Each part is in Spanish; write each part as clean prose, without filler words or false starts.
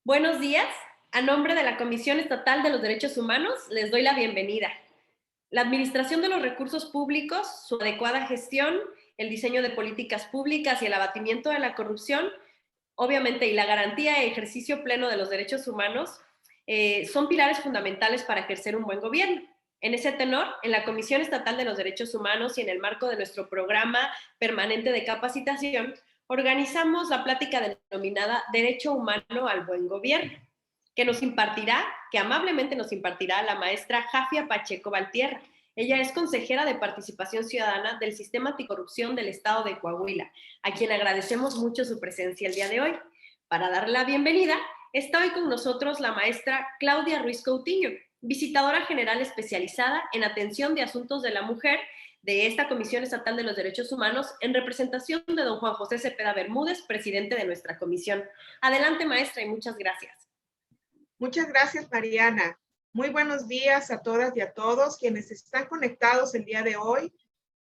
Buenos días. A nombre de la Comisión Estatal de los Derechos Humanos, les doy la bienvenida. La administración de los recursos públicos, su adecuada gestión, el diseño de políticas públicas y el abatimiento de la corrupción, obviamente, y la garantía e ejercicio pleno de los derechos humanos, son pilares fundamentales para ejercer un buen gobierno. En ese tenor, en la Comisión Estatal de los Derechos Humanos y en el marco de nuestro programa permanente de capacitación, organizamos la plática denominada Derecho Humano al Buen Gobierno, que amablemente nos impartirá la maestra Jafia Pacheco Valtierra. Ella es consejera de Participación Ciudadana del Sistema Anticorrupción del Estado de Coahuila, a quien agradecemos mucho su presencia el día de hoy. Para darle la bienvenida, está hoy con nosotros la maestra Claudia Ruiz Coutinho, visitadora general especializada en atención de asuntos de la mujer de esta Comisión Estatal de los Derechos Humanos, en representación de don Juan José Cepeda Bermúdez, presidente de nuestra comisión. Adelante, maestra, y muchas gracias. Muchas gracias, Mariana. Muy buenos días a todas y a todos quienes están conectados el día de hoy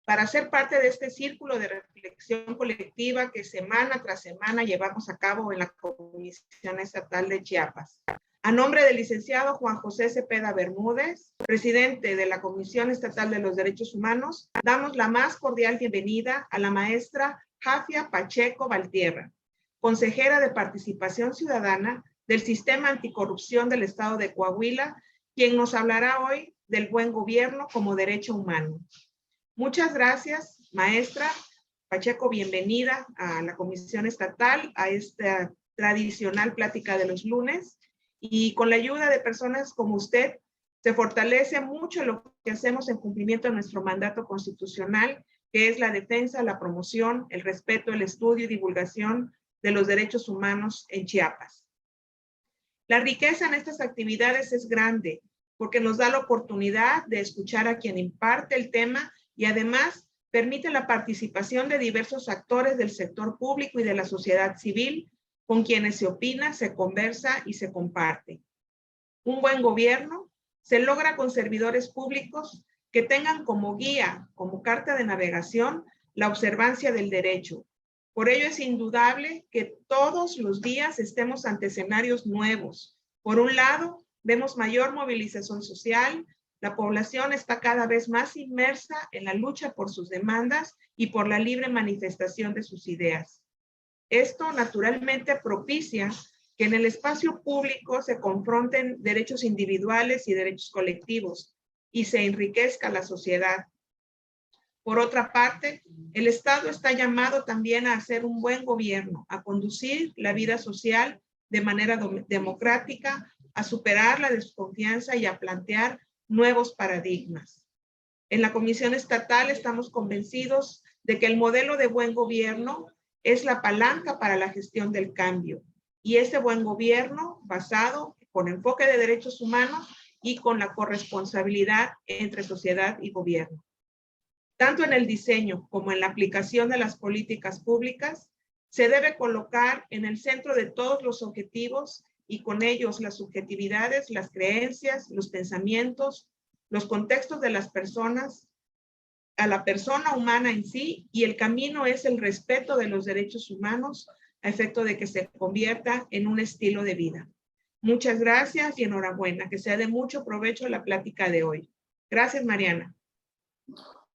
para ser parte de este círculo de reflexión colectiva que semana tras semana llevamos a cabo en la Comisión Estatal de Chiapas. A nombre del licenciado Juan José Cepeda Bermúdez, presidente de la Comisión Estatal de los Derechos Humanos, damos la más cordial bienvenida a la maestra Jafia Pacheco Valtierra, consejera de Participación Ciudadana del Sistema Anticorrupción del Estado de Coahuila, quien nos hablará hoy del buen gobierno como derecho humano. Muchas gracias, maestra Pacheco, bienvenida a la Comisión Estatal, a esta tradicional plática de los lunes, y con la ayuda de personas como usted, se fortalece mucho lo que hacemos en cumplimiento de nuestro mandato constitucional, que es la defensa, la promoción, el respeto, el estudio y divulgación de los derechos humanos en Chiapas. La riqueza en estas actividades es grande, porque nos da la oportunidad de escuchar a quien imparte el tema y además permite la participación de diversos actores del sector público y de la sociedad civil, con quienes se opina, se conversa y se comparte. Un buen gobierno se logra con servidores públicos que tengan como guía, como carta de navegación, la observancia del derecho. Por ello es indudable que todos los días estemos ante escenarios nuevos. Por un lado, vemos mayor movilización social, la población está cada vez más inmersa en la lucha por sus demandas y por la libre manifestación de sus ideas. Esto naturalmente propicia que en el espacio público se confronten derechos individuales y derechos colectivos y se enriquezca la sociedad. Por otra parte, el Estado está llamado también a hacer un buen gobierno, a conducir la vida social de manera democrática, a superar la desconfianza y a plantear nuevos paradigmas. En la Comisión Estatal estamos convencidos de que el modelo de buen gobierno es la palanca para la gestión del cambio, y ese buen gobierno basado con enfoque de derechos humanos y con la corresponsabilidad entre sociedad y gobierno. Tanto en el diseño como en la aplicación de las políticas públicas, se debe colocar en el centro de todos los objetivos y con ellos las subjetividades, las creencias, los pensamientos, los contextos de las personas, a la persona humana en sí, y el camino es el respeto de los derechos humanos a efecto de que se convierta en un estilo de vida. Muchas gracias y enhorabuena, que sea de mucho provecho la plática de hoy. Gracias, Mariana.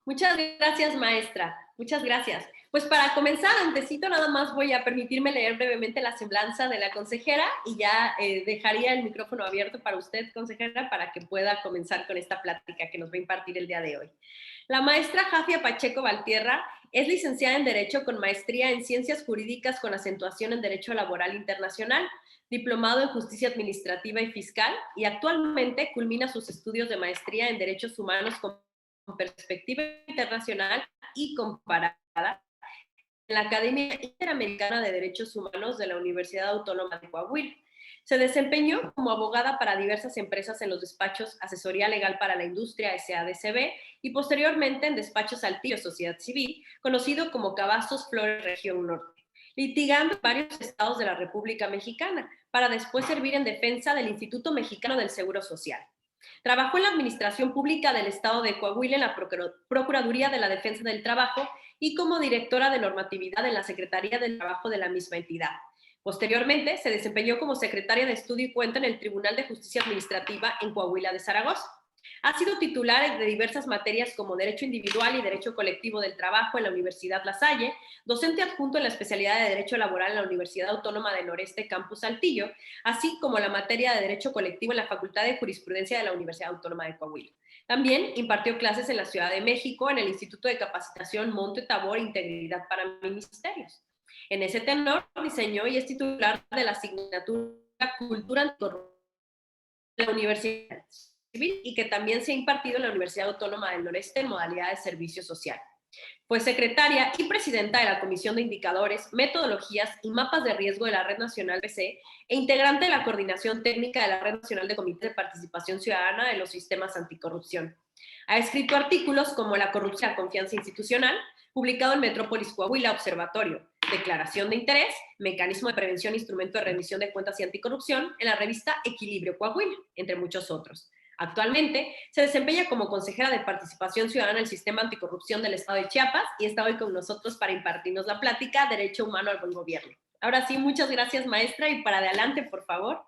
Muchas gracias, maestra. Muchas gracias. Pues para comenzar, antesito, nada más voy a permitirme leer brevemente la semblanza de la consejera y ya dejaría el micrófono abierto para usted, consejera, para que pueda comenzar con esta plática que nos va a impartir el día de hoy. La maestra Jafia Pacheco Valtierra es licenciada en Derecho con maestría en Ciencias Jurídicas con acentuación en Derecho Laboral Internacional, diplomado en Justicia Administrativa y Fiscal, y actualmente culmina sus estudios de maestría en Derechos Humanos con perspectiva internacional y comparada en la Academia Interamericana de Derechos Humanos de la Universidad Autónoma de Coahuila. Se desempeñó como abogada para diversas empresas en los despachos Asesoría Legal para la Industria SADCB y posteriormente en despachos Saltillo Sociedad Civil, conocido como Cavazos Flores Región Norte, litigando en varios estados de la República Mexicana, para después servir en defensa del Instituto Mexicano del Seguro Social. Trabajó en la Administración Pública del Estado de Coahuila en la Procuraduría de la Defensa del Trabajo y como directora de normatividad en la Secretaría del Trabajo de la misma entidad. Posteriormente, se desempeñó como secretaria de Estudio y Cuenta en el Tribunal de Justicia Administrativa en Coahuila de Zaragoza. Ha sido titular de diversas materias como Derecho Individual y Derecho Colectivo del Trabajo en la Universidad La Salle, docente adjunto en la especialidad de Derecho Laboral en la Universidad Autónoma del Noreste Campus Saltillo, así como la materia de Derecho Colectivo en la Facultad de Jurisprudencia de la Universidad Autónoma de Coahuila. También impartió clases en la Ciudad de México en el Instituto de Capacitación Monte Tabor Integridad para Ministerios. En ese tenor, diseñó y es titular de la asignatura Cultura Anticorrupción de la Universidad Civil y que también se ha impartido en la Universidad Autónoma del Noreste en modalidad de servicio social. Fue secretaria y presidenta de la Comisión de Indicadores, Metodologías y Mapas de Riesgo de la Red Nacional PC e integrante de la Coordinación Técnica de la Red Nacional de Comités de Participación Ciudadana de los Sistemas Anticorrupción. Ha escrito artículos como La corrupción y la confianza institucional, publicado en Metrópolis Coahuila Observatorio, Declaración de Interés, Mecanismo de Prevención e Instrumento de Rendición de Cuentas y Anticorrupción, en la revista Equilibrio Coahuila, entre muchos otros. Actualmente se desempeña como consejera de Participación Ciudadana en el Sistema Anticorrupción del Estado de Chiapas y está hoy con nosotros para impartirnos la plática Derecho Humano al Buen Gobierno. Ahora sí, muchas gracias, maestra, y para adelante, por favor.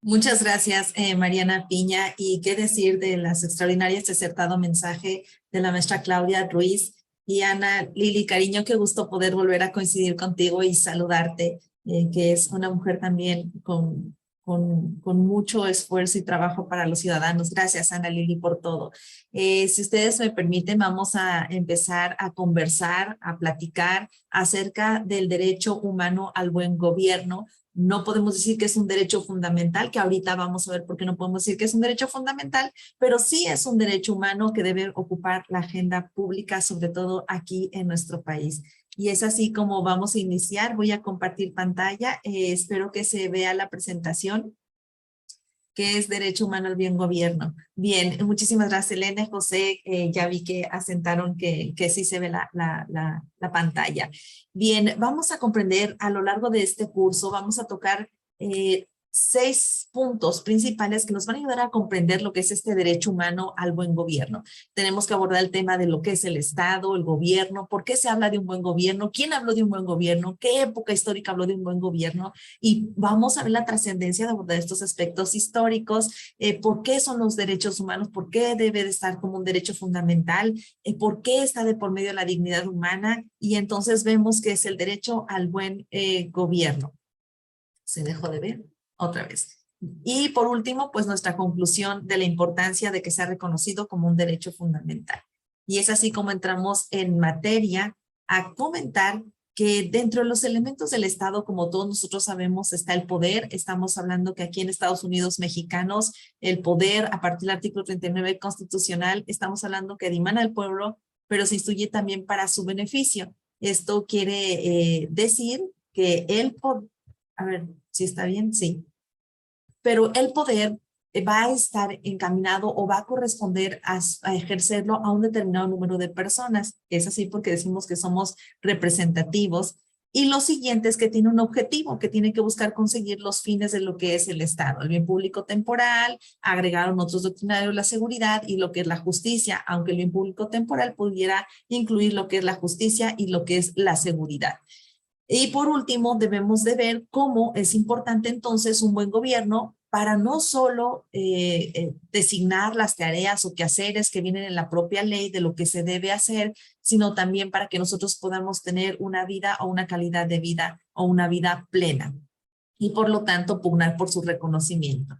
Muchas gracias, Mariana Piña, y qué decir de las extraordinarias acertado mensaje de la maestra Claudia Ruiz y Ana Lili, cariño, qué gusto poder volver a coincidir contigo y saludarte, que es una mujer también con mucho esfuerzo y trabajo para los ciudadanos. Gracias, Ana Lili, por todo. Si ustedes me permiten, vamos a empezar a conversar, a platicar acerca del derecho humano al buen gobierno. No podemos decir que es un derecho fundamental, que ahorita vamos a ver por qué no podemos decir que es un derecho fundamental, pero sí es un derecho humano que debe ocupar la agenda pública, sobre todo aquí en nuestro país. Y es así como vamos a iniciar. Voy a compartir pantalla. Espero que se vea la presentación, que es Derecho Humano al Bien Gobierno. Bien, muchísimas gracias, Elena, José. Ya vi que asentaron que sí se ve la pantalla. Bien, vamos a comprender a lo largo de este curso, vamos a tocar 6 puntos principales que nos van a ayudar a comprender lo que es este derecho humano al buen gobierno. Tenemos que abordar el tema de lo que es el Estado, el gobierno, por qué se habla de un buen gobierno, quién habló de un buen gobierno, qué época histórica habló de un buen gobierno, y vamos a ver la trascendencia de abordar estos aspectos históricos, por qué son los derechos humanos, por qué debe de estar como un derecho fundamental, por qué está de por medio de la dignidad humana, y entonces vemos que es el derecho al buen gobierno. ¿Se dejó de ver? Otra vez. Y por último, pues nuestra conclusión de la importancia de que sea reconocido como un derecho fundamental. Y es así como entramos en materia a comentar que dentro de los elementos del Estado, como todos nosotros sabemos, está el poder. Estamos hablando que aquí en Estados Unidos mexicanos, el poder a partir del artículo 39 constitucional, estamos hablando que dimana al pueblo, pero se instruye también para su beneficio. Esto quiere decir que el poder, a ver si está bien, sí. Pero el poder va a estar encaminado o va a corresponder a ejercerlo a un determinado número de personas. Es así porque decimos que somos representativos. Y lo siguiente es que tiene un objetivo, que tiene que buscar conseguir los fines de lo que es el Estado, el bien público temporal, agregaron otros doctrinarios la seguridad y lo que es la justicia, aunque el bien público temporal pudiera incluir lo que es la justicia y lo que es la seguridad. Y por último, debemos de ver cómo es importante entonces un buen gobierno para no solo designar las tareas o quehaceres que vienen en la propia ley de lo que se debe hacer, sino también para que nosotros podamos tener una vida o una calidad de vida o una vida plena y por lo tanto pugnar por su reconocimiento.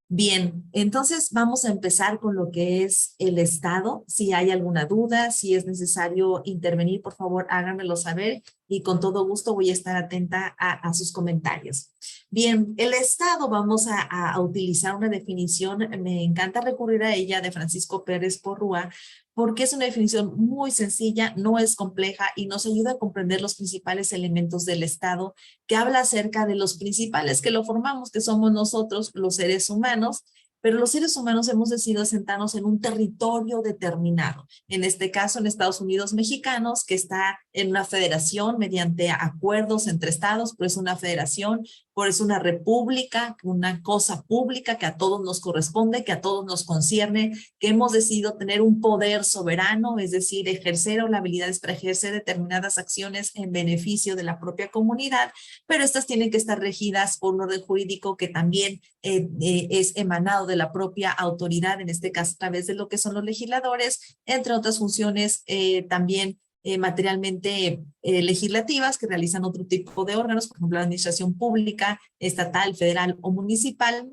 Bien, entonces vamos a empezar con lo que es el Estado. Si hay alguna duda, si es necesario intervenir, por favor, háganmelo saber y con todo gusto voy a estar atenta a sus comentarios. Bien, el Estado, vamos a utilizar una definición, me encanta recurrir a ella, de Francisco Pérez Porrúa, porque es una definición muy sencilla, no es compleja y nos ayuda a comprender los principales elementos del Estado, que habla acerca de los principales que lo formamos, que somos nosotros, los seres humanos, pero los seres humanos hemos decidido asentarnos en un territorio determinado. En este caso, en Estados Unidos mexicanos, que está en una federación mediante acuerdos entre estados, pero es una federación, por eso una república, una cosa pública que a todos nos corresponde, que a todos nos concierne, que hemos decidido tener un poder soberano, es decir, ejercer o la habilidad para ejercer determinadas acciones en beneficio de la propia comunidad, pero estas tienen que estar regidas por un orden jurídico que también es emanado de la propia autoridad, en este caso a través de lo que son los legisladores, entre otras funciones también materialmente legislativas que realizan otro tipo de órganos, por ejemplo, la administración pública, estatal, federal o municipal,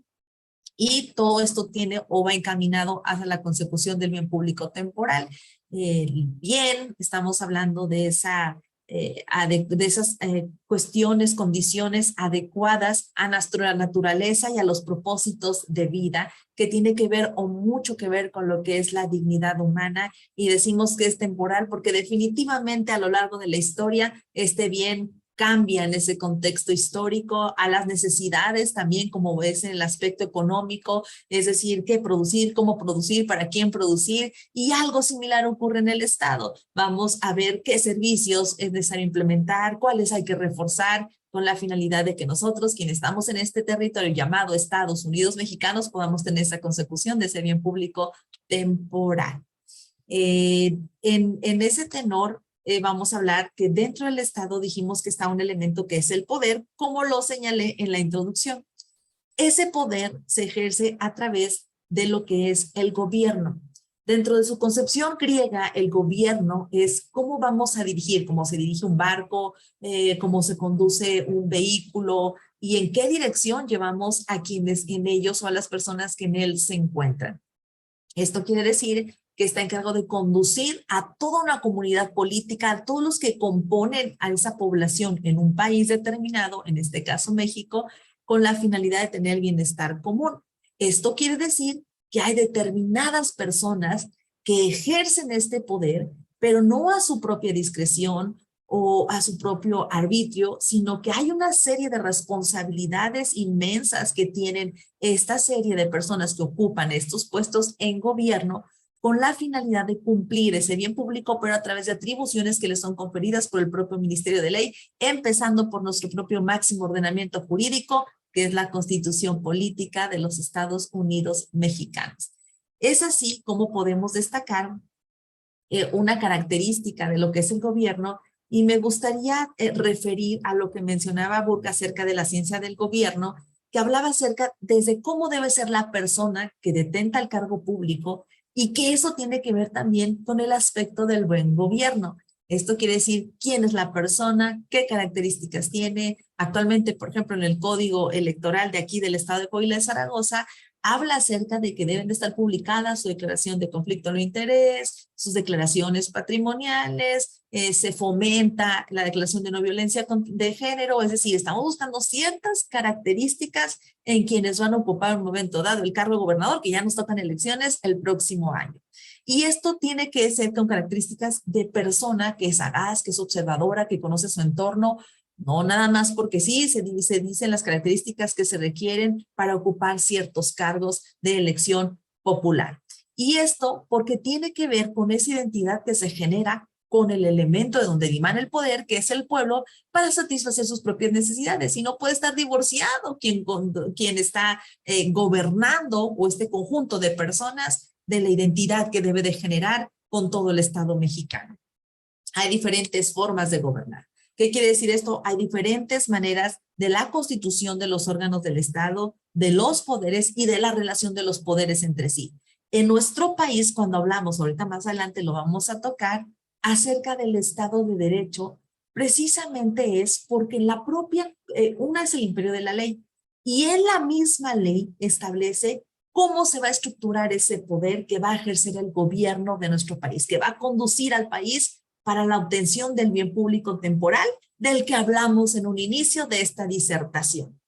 y todo esto tiene o va encaminado hacia la consecución del bien público temporal. Bien, estamos hablando de esa de esas cuestiones, condiciones adecuadas a nuestra naturaleza y a los propósitos de vida, que tiene que ver o mucho que ver con lo que es la dignidad humana, y decimos que es temporal porque definitivamente a lo largo de la historia este bien cambia en ese contexto histórico, a las necesidades también, como ves en el aspecto económico, es decir, qué producir, cómo producir, para quién producir, y algo similar ocurre en el Estado. Vamos a ver qué servicios es necesario implementar, cuáles hay que reforzar, con la finalidad de que nosotros, quienes estamos en este territorio llamado Estados Unidos mexicanos, podamos tener esa consecución de ese bien público temporal. En ese tenor, vamos a hablar que dentro del Estado dijimos que está un elemento que es el poder, como lo señalé en la introducción. Ese poder se ejerce a través de lo que es el gobierno. Dentro de su concepción griega, el gobierno es cómo vamos a dirigir, cómo se dirige un barco, cómo se conduce un vehículo y en qué dirección llevamos a quienes en ellos o a las personas que en él se encuentran. Esto quiere decir que está encargado de conducir a toda una comunidad política, a todos los que componen a esa población en un país determinado, en este caso México, con la finalidad de tener el bienestar común. Esto quiere decir que hay determinadas personas que ejercen este poder, pero no a su propia discreción o a su propio arbitrio, sino que hay una serie de responsabilidades inmensas que tienen esta serie de personas que ocupan estos puestos en gobierno, con la finalidad de cumplir ese bien público, pero a través de atribuciones que les son conferidas por el propio Ministerio de Ley, empezando por nuestro propio máximo ordenamiento jurídico, que es la Constitución Política de los Estados Unidos Mexicanos. Es así como podemos destacar una característica de lo que es el gobierno, y me gustaría referir a lo que mencionaba Burke acerca de la ciencia del gobierno, que hablaba acerca desde cómo debe ser la persona que detenta el cargo público, y que eso tiene que ver también con el aspecto del buen gobierno. Esto quiere decir quién es la persona, qué características tiene. Actualmente, por ejemplo, en el Código Electoral de aquí del Estado de Coahuila de Zaragoza, habla acerca de que deben de estar publicadas su declaración de conflicto de interés, sus declaraciones patrimoniales, se fomenta la declaración de no violencia de género, es decir, estamos buscando ciertas características en quienes van a ocupar en un momento dado el cargo de gobernador, que ya nos tocan elecciones el próximo año. Y esto tiene que ser con características de persona que es sagaz, que es observadora, que conoce su entorno, no nada más porque sí, se dicen las características que se requieren para ocupar ciertos cargos de elección popular. Y esto porque tiene que ver con esa identidad que se genera con el elemento de donde dimana el poder, que es el pueblo, para satisfacer sus propias necesidades. Y no puede estar divorciado quien está gobernando o este conjunto de personas de la identidad que debe de generar con todo el Estado mexicano. Hay diferentes formas de gobernar. ¿Qué quiere decir esto? Hay diferentes maneras de la constitución de los órganos del Estado, de los poderes y de la relación de los poderes entre sí. En nuestro país, cuando hablamos, ahorita más adelante lo vamos a tocar, acerca del Estado de Derecho, precisamente es porque la propia, una es el imperio de la ley, y en la misma ley establece cómo se va a estructurar ese poder que va a ejercer el gobierno de nuestro país, que va a conducir al país para la obtención del bien público temporal del que hablamos en un inicio de esta disertación.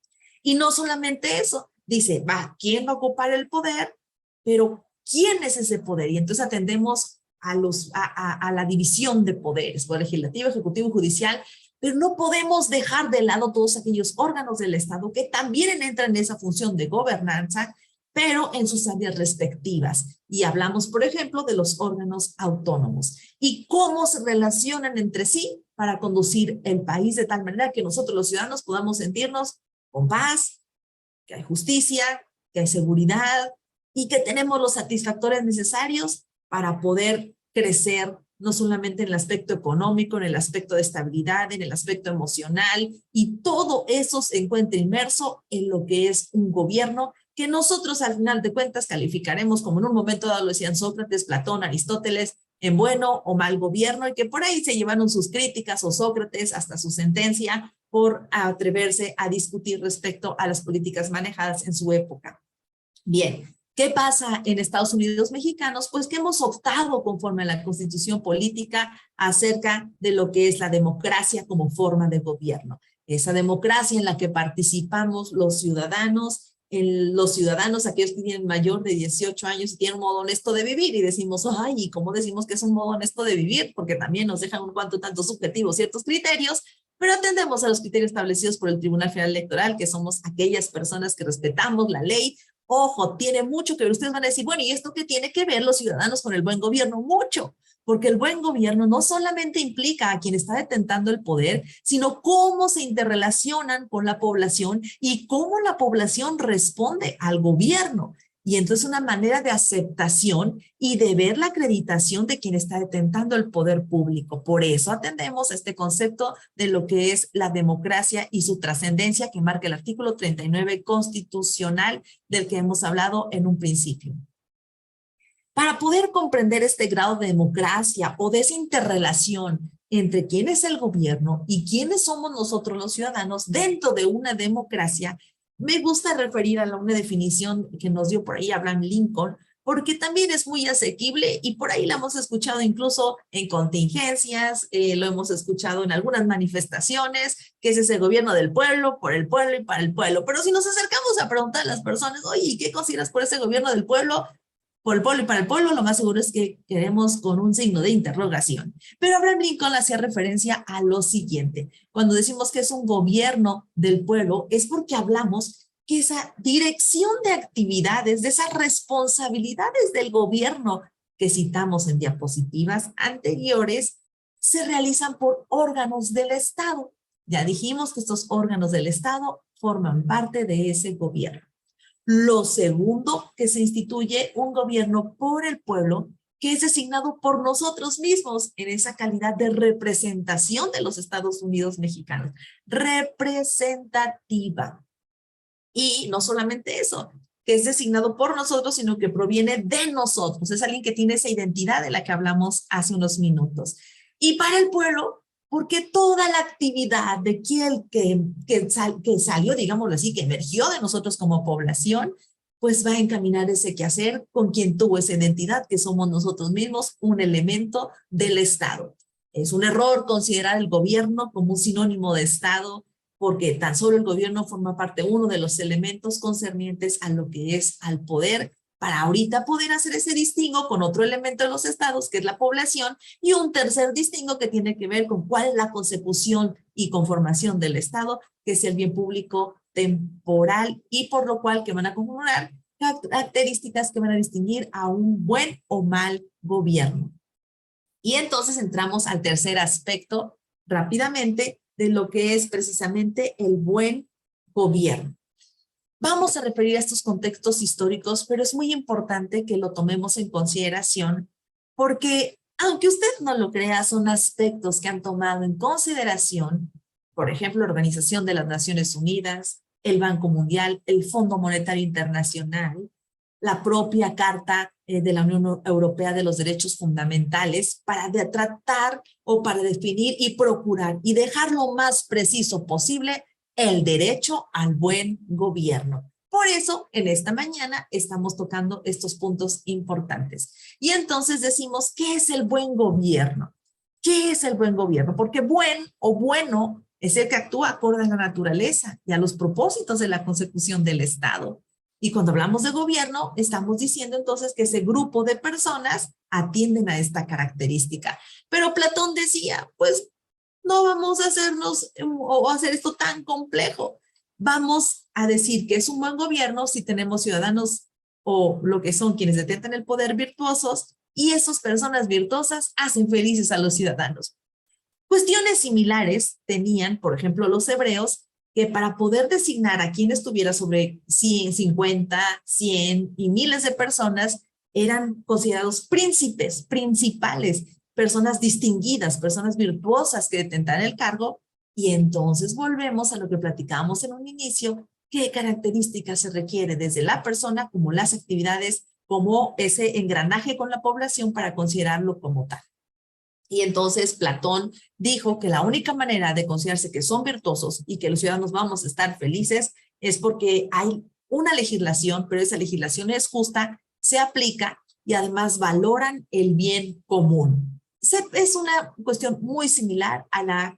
Y no solamente eso, dice, ¿quién va a ocupar el poder? Pero ¿quién es ese poder? Y entonces atendemos a la división de poderes, poder legislativo, ejecutivo y judicial, pero no podemos dejar de lado todos aquellos órganos del Estado que también entran en esa función de gobernanza, pero en sus áreas respectivas. Y hablamos, por ejemplo, de los órganos autónomos y cómo se relacionan entre sí para conducir el país de tal manera que nosotros los ciudadanos podamos sentirnos con paz, que hay justicia, que hay seguridad y que tenemos los satisfactores necesarios para poder crecer, no solamente en el aspecto económico, en el aspecto de estabilidad, en el aspecto emocional, y todo eso se encuentra inmerso en lo que es un gobierno que nosotros al final de cuentas calificaremos como en un momento dado lo decían Sócrates, Platón, Aristóteles, en bueno o mal gobierno, y que por ahí se llevaron sus críticas o Sócrates hasta su sentencia por atreverse a discutir respecto a las políticas manejadas en su época. Bien, ¿qué pasa en Estados Unidos mexicanos? Pues que hemos optado conforme a la Constitución política acerca de lo que es la democracia como forma de gobierno. Esa democracia en la que participamos los ciudadanos, aquellos que tienen mayor de 18 años y tienen un modo honesto de vivir, y decimos, ay, ¿y cómo decimos que es un modo honesto de vivir? Porque también nos dejan un cuanto tanto subjetivos ciertos criterios, pero atendemos a los criterios establecidos por el Tribunal Federal Electoral, que somos aquellas personas que respetamos la ley. Ojo, tiene mucho que ver. Ustedes van a decir, bueno, ¿y esto qué tiene que ver los ciudadanos con el buen gobierno? Mucho, porque el buen gobierno no solamente implica a quien está detentando el poder, sino cómo se interrelacionan con la población y cómo la población responde al gobierno. Y entonces una manera de aceptación y de ver la acreditación de quien está detentando el poder público. Por eso atendemos a este concepto de lo que es la democracia y su trascendencia que marca el artículo 39 constitucional del que hemos hablado en un principio. Para poder comprender este grado de democracia o de esa interrelación entre quién es el gobierno y quiénes somos nosotros los ciudadanos dentro de una democracia, me gusta referir a una definición que nos dio por ahí Abraham Lincoln, porque también es muy asequible y por ahí la hemos escuchado incluso en contingencias, lo hemos escuchado en algunas manifestaciones, que es ese gobierno del pueblo, por el pueblo y para el pueblo. Pero si nos acercamos a preguntar a las personas, oye, ¿qué consideras por ese gobierno del pueblo? Por el pueblo y para el pueblo, lo más seguro es que queremos con un signo de interrogación. Pero Abraham Lincoln hacía referencia a lo siguiente. Cuando decimos que es un gobierno del pueblo, es porque hablamos que esa dirección de actividades, de esas responsabilidades del gobierno que citamos en diapositivas anteriores, se realizan por órganos del Estado. Ya dijimos que estos órganos del Estado forman parte de ese gobierno. Lo segundo, que se instituye un gobierno por el pueblo que es designado por nosotros mismos en esa calidad de representación de los Estados Unidos mexicanos. Representativa. Y no solamente eso, que es designado por nosotros, sino que proviene de nosotros. Es alguien que tiene esa identidad de la que hablamos hace unos minutos. Y para el pueblo, porque toda la actividad de quien que salió, digámoslo así, que emergió de nosotros como población, pues va a encaminar ese quehacer con quien tuvo esa identidad, que somos nosotros mismos, un elemento del Estado. Es un error considerar el gobierno como un sinónimo de Estado, porque tan solo el gobierno forma parte uno de los elementos concernientes a lo que es al poder, para ahorita poder hacer ese distingo con otro elemento de los estados, que es la población, y un tercer distingo que tiene que ver con cuál es la consecución y conformación del Estado, que es el bien público temporal, y por lo cual que van a configurar características que van a distinguir a un buen o mal gobierno. Y entonces entramos al tercer aspecto rápidamente de lo que es precisamente el buen gobierno. Vamos a referir a estos contextos históricos, pero es muy importante que lo tomemos en consideración porque, aunque usted no lo crea, son aspectos que han tomado en consideración, por ejemplo, la Organización de las Naciones Unidas, el Banco Mundial, el Fondo Monetario Internacional, la propia Carta de la Unión Europea de los Derechos Fundamentales, para tratar o para definir y procurar y dejar lo más preciso posible el derecho al buen gobierno. Por eso, en esta mañana estamos tocando estos puntos importantes. Y entonces decimos, ¿qué es el buen gobierno? ¿Qué es el buen gobierno? Porque buen o bueno es el que actúa acorde a la naturaleza y a los propósitos de la consecución del Estado. Y cuando hablamos de gobierno, estamos diciendo entonces que ese grupo de personas atienden a esta característica. Pero Platón decía, pues, no vamos a hacernos o hacer esto tan complejo. Vamos a decir que es un buen gobierno si tenemos ciudadanos o lo que son quienes detentan el poder virtuosos, y esas personas virtuosas hacen felices a los ciudadanos. Cuestiones similares tenían, por ejemplo, los hebreos, que para poder designar a quien estuviera sobre 100, 50, 100 y miles de personas, eran considerados príncipes, principales, personas distinguidas, personas virtuosas que detentaran el cargo. Y entonces volvemos a lo que platicábamos en un inicio, qué características se requiere desde la persona, como las actividades, como ese engranaje con la población para considerarlo como tal. Y entonces Platón dijo que la única manera de considerarse que son virtuosos y que los ciudadanos vamos a estar felices es porque hay una legislación, pero esa legislación es justa, se aplica y además valoran el bien común. Es una cuestión muy similar a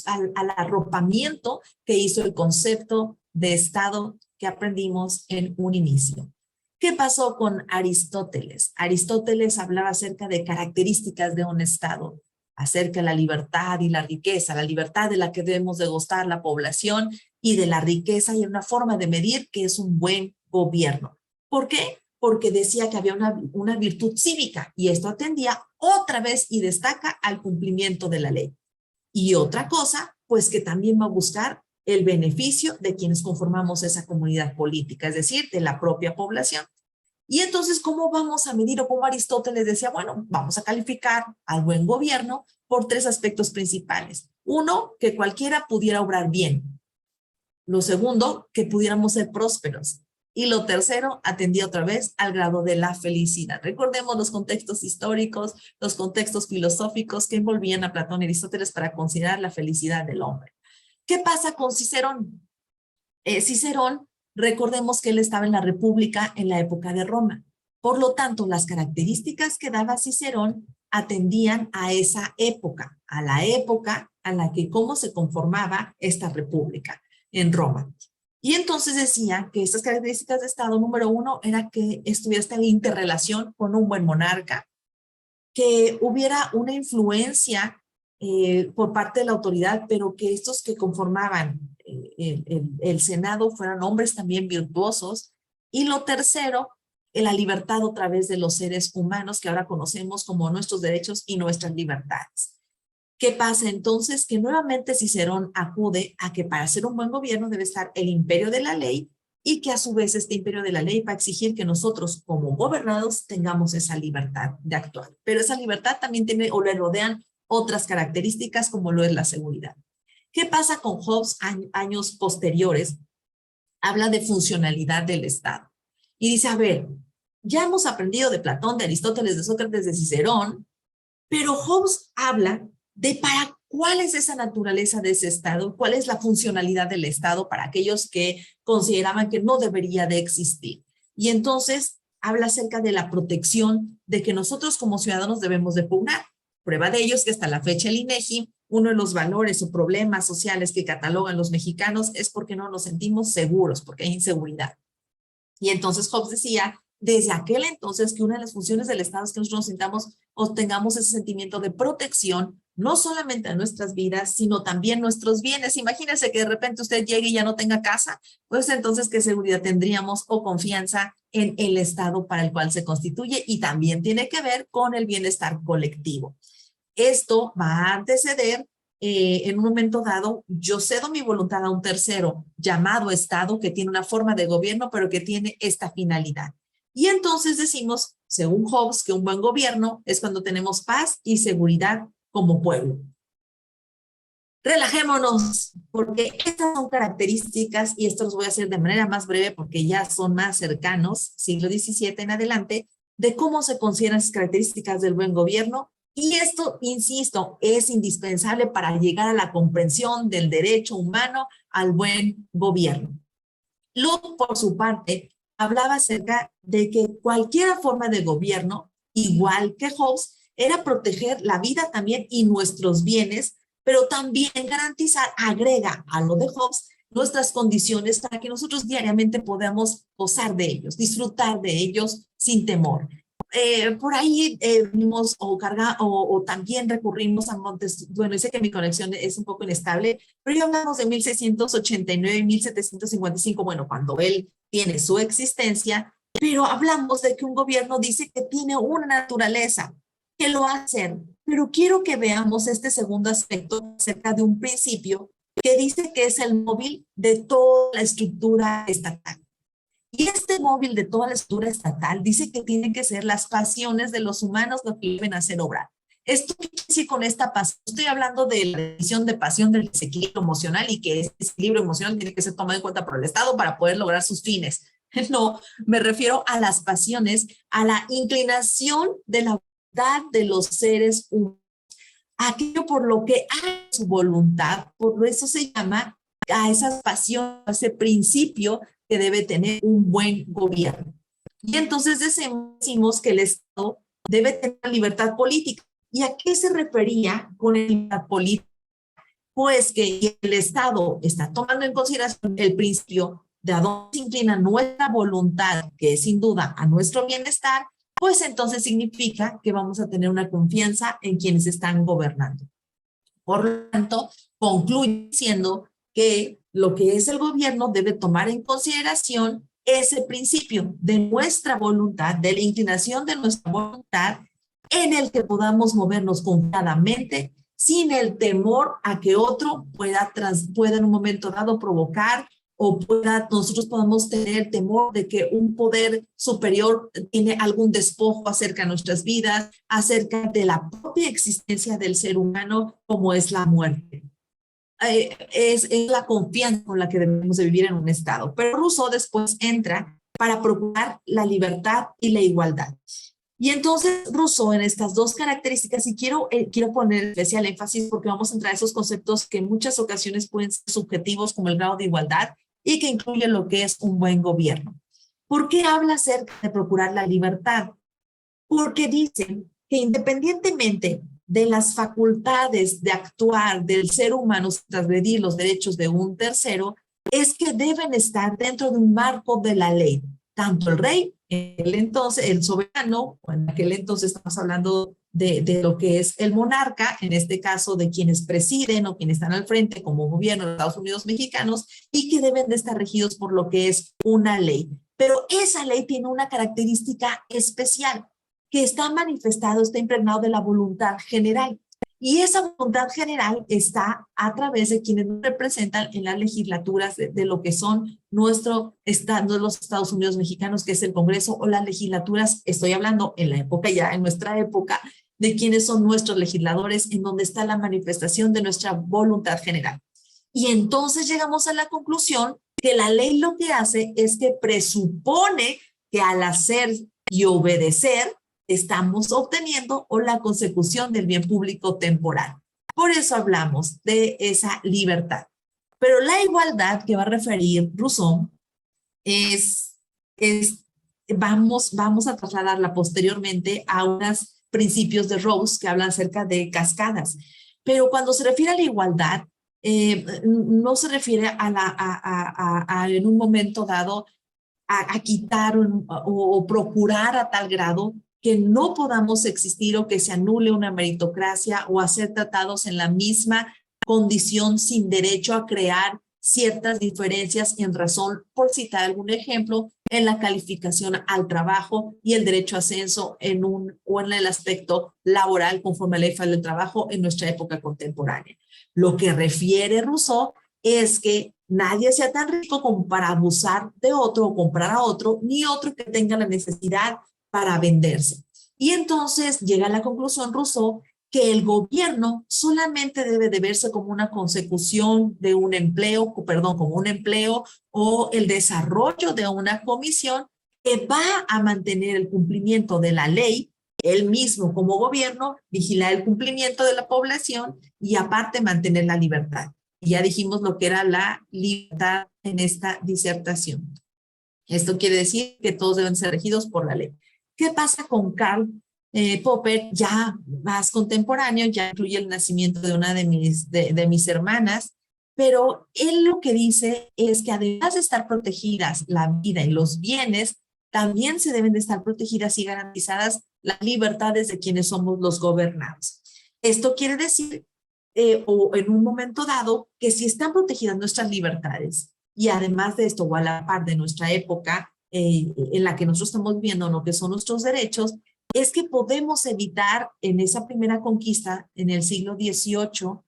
al arropamiento que hizo el concepto de Estado que aprendimos en un inicio. ¿Qué pasó con Aristóteles? Aristóteles hablaba acerca de características de un Estado, acerca de la libertad y la riqueza, la libertad de la que debemos de gozar la población y de la riqueza, y una forma de medir que es un buen gobierno. ¿Por qué? Porque decía que había una virtud cívica, y esto atendía otra vez y destaca al cumplimiento de la ley. Y otra cosa, pues que también va a buscar el beneficio de quienes conformamos esa comunidad política, es decir, de la propia población. Y entonces, ¿cómo vamos a medir, o cómo Aristóteles decía? Bueno, vamos a calificar al buen gobierno por 3 aspectos principales. Uno, que cualquiera pudiera obrar bien. Lo segundo, que pudiéramos ser prósperos. Y lo tercero, atendía otra vez al grado de la felicidad. Recordemos los contextos históricos, los contextos filosóficos que envolvían a Platón y Aristóteles para considerar la felicidad del hombre. ¿Qué pasa con Cicerón? Cicerón, recordemos que él estaba en la República en la época de Roma. Por lo tanto, las características que daba Cicerón atendían a esa época, a la época a la que cómo se conformaba esta república en Roma. Y entonces decía que estas características de Estado, número 1, era que estuviera esta interrelación con un buen monarca, que hubiera una influencia por parte de la autoridad, pero que estos que conformaban el Senado fueran hombres también virtuosos. Y lo tercero, la libertad a través de los seres humanos, que ahora conocemos como nuestros derechos y nuestras libertades. ¿Qué pasa entonces? Que nuevamente Cicerón acude a que para hacer un buen gobierno debe estar el imperio de la ley, y que a su vez este imperio de la ley va a exigir que nosotros como gobernados tengamos esa libertad de actuar. Pero esa libertad también tiene o le rodean otras características como lo es la seguridad. ¿Qué pasa con Hobbes años posteriores? Habla de funcionalidad del Estado. Y dice, a ver, ya hemos aprendido de Platón, de Aristóteles, de Sócrates, de Cicerón, pero Hobbes habla de para cuál es esa naturaleza de ese Estado, cuál es la funcionalidad del Estado para aquellos que consideraban que no debería de existir. Y entonces habla acerca de la protección de que nosotros como ciudadanos debemos de pugnar. Prueba de ello es que hasta la fecha el INEGI, uno de los valores o problemas sociales que catalogan los mexicanos es porque no nos sentimos seguros, porque hay inseguridad. Y entonces Hobbes decía, desde aquel entonces, que una de las funciones del Estado es que nosotros nos sintamos o tengamos ese sentimiento de protección, no solamente a nuestras vidas, sino también nuestros bienes. Imagínense que de repente usted llegue y ya no tenga casa, pues entonces, ¿qué seguridad tendríamos o confianza en el Estado para el cual se constituye? Y también tiene que ver con el bienestar colectivo. Esto va a anteceder, en un momento dado, yo cedo mi voluntad a un tercero llamado Estado, que tiene una forma de gobierno, pero que tiene esta finalidad. Y entonces decimos, según Hobbes, que un buen gobierno es cuando tenemos paz y seguridad como pueblo. Relajémonos, porque estas son características, y esto los voy a hacer de manera más breve porque ya son más cercanos, siglo XVII en adelante, de cómo se consideran esas características del buen gobierno. Y esto, insisto, es indispensable para llegar a la comprensión del derecho humano al buen gobierno. Locke, por su parte, hablaba acerca de que cualquier forma de gobierno, igual que Hobbes, era proteger la vida también y nuestros bienes, pero también garantizar, agrega a lo de Hobbes, nuestras condiciones para que nosotros diariamente podamos gozar de ellos, disfrutar de ellos sin temor. Por ahí vimos o también recurrimos a Montesquieu. Bueno, sé que mi conexión es un poco inestable, pero ya hablamos de 1689 y 1755, bueno, cuando él tiene su existencia, Pero hablamos de que un gobierno dice que tiene una naturaleza, que lo hace. Pero quiero que veamos este segundo aspecto acerca de un principio que dice que es el móvil de toda la estructura estatal. Y este móvil de toda la estructura estatal dice que tienen que ser las pasiones de los humanos lo que deben hacer obrar. Esto qué quiere decir con esta pasión. Estoy hablando de la definición de pasión del desequilibrio emocional y que ese desequilibrio emocional tiene que ser tomado en cuenta por el Estado para poder lograr sus fines. No, me refiero a las pasiones, a la inclinación de la voluntad de los seres humanos, aquello por lo que hay su voluntad, por eso se llama a esas pasiones, a ese principio que debe tener un buen gobierno. Y entonces decimos que el Estado debe tener libertad política. ¿Y a qué se refería con la libertad política? Pues que el Estado está tomando en consideración el principio de a dónde se inclina nuestra voluntad, que es sin duda a nuestro bienestar, pues entonces significa que vamos a tener una confianza en quienes están gobernando. Por lo tanto, concluye diciendo que lo que es el gobierno debe tomar en consideración ese principio de nuestra voluntad, de la inclinación de nuestra voluntad, en el que podamos movernos confiadamente, sin el temor a que otro pueda en un momento dado provocar o nosotros podamos tener el temor de que un poder superior tiene algún despojo acerca de nuestras vidas, acerca de la propia existencia del ser humano, como es la muerte. Es la confianza con la que debemos de vivir en un Estado. Pero Rousseau después entra para procurar la libertad y la igualdad. Y entonces Rousseau en estas dos características, y quiero poner especial énfasis porque vamos a entrar a esos conceptos que en muchas ocasiones pueden ser subjetivos como el grado de igualdad y que incluye lo que es un buen gobierno. ¿Por qué habla acerca de procurar la libertad? Porque dice que independientemente de las facultades de actuar del ser humano sin transgredir los derechos de un tercero, es que deben estar dentro de un marco de la ley. Tanto el rey, el soberano, o en aquel entonces estamos hablando de lo que es el monarca, en este caso de quienes presiden o quienes están al frente como gobierno de Estados Unidos mexicanos, y que deben de estar regidos por lo que es una ley. Pero esa ley tiene una característica especial, que está manifestado, está impregnado de la voluntad general. Y esa voluntad general está a través de quienes nos representan en las legislaturas de lo que son los Estados Unidos mexicanos, que es el Congreso, o las legislaturas, estoy hablando en la época ya, en nuestra época, de quienes son nuestros legisladores, en donde está la manifestación de nuestra voluntad general. Y entonces llegamos a la conclusión que la ley lo que hace es que presupone que al hacer y obedecer, estamos obteniendo o la consecución del bien público temporal. Por eso hablamos de esa libertad. Pero la igualdad que va a referir Rousseau vamos a trasladarla posteriormente a unos principios de Rawls que hablan acerca de cascadas. Pero cuando se refiere a la igualdad, no se refiere en un momento dado a quitar o procurar a tal grado que no podamos existir o que se anule una meritocracia o a ser tratados en la misma condición sin derecho a crear ciertas diferencias en razón, por citar algún ejemplo, en la calificación al trabajo y el derecho a ascenso en el aspecto laboral conforme a la ley federal del trabajo en nuestra época contemporánea. Lo que refiere Rousseau es que nadie sea tan rico como para abusar de otro o comprar a otro, ni otro que tenga la necesidad para venderse. Y entonces llega a la conclusión Rousseau que el gobierno solamente debe de verse como una consecución de un empleo, como un empleo o el desarrollo de una comisión que va a mantener el cumplimiento de la ley, él mismo como gobierno, vigilar el cumplimiento de la población y aparte mantener la libertad. Y ya dijimos lo que era la libertad en esta disertación. Esto quiere decir que todos deben ser regidos por la ley. ¿Qué pasa con Karl Popper, ya más contemporáneo? Ya incluye el nacimiento de una de mis hermanas, pero él lo que dice es que además de estar protegidas la vida y los bienes, también se deben de estar protegidas y garantizadas las libertades de quienes somos los gobernados. Esto quiere decir, o en un momento dado, que si están protegidas nuestras libertades, y además de esto, o a la par de nuestra época, en la que nosotros estamos viviendo, lo que son nuestros derechos, es que podemos evitar en esa primera conquista, en el siglo XVIII,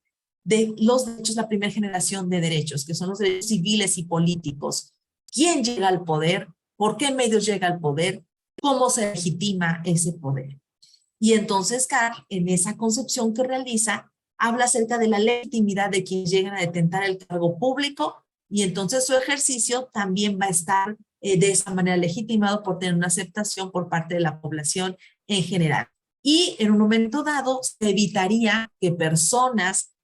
de los derechos, la primera generación de derechos, que son los derechos civiles y políticos. ¿Quién llega al poder? ¿Por qué medios llega al poder? ¿Cómo se legitima ese poder? Y entonces Carl, en esa concepción que realiza, habla acerca de la legitimidad de quienes llegan a detentar el cargo público, y entonces su ejercicio también va a estar de esa manera legitimado por tener una aceptación por parte de la población en general. Y en un momento dado se evitaría que personas,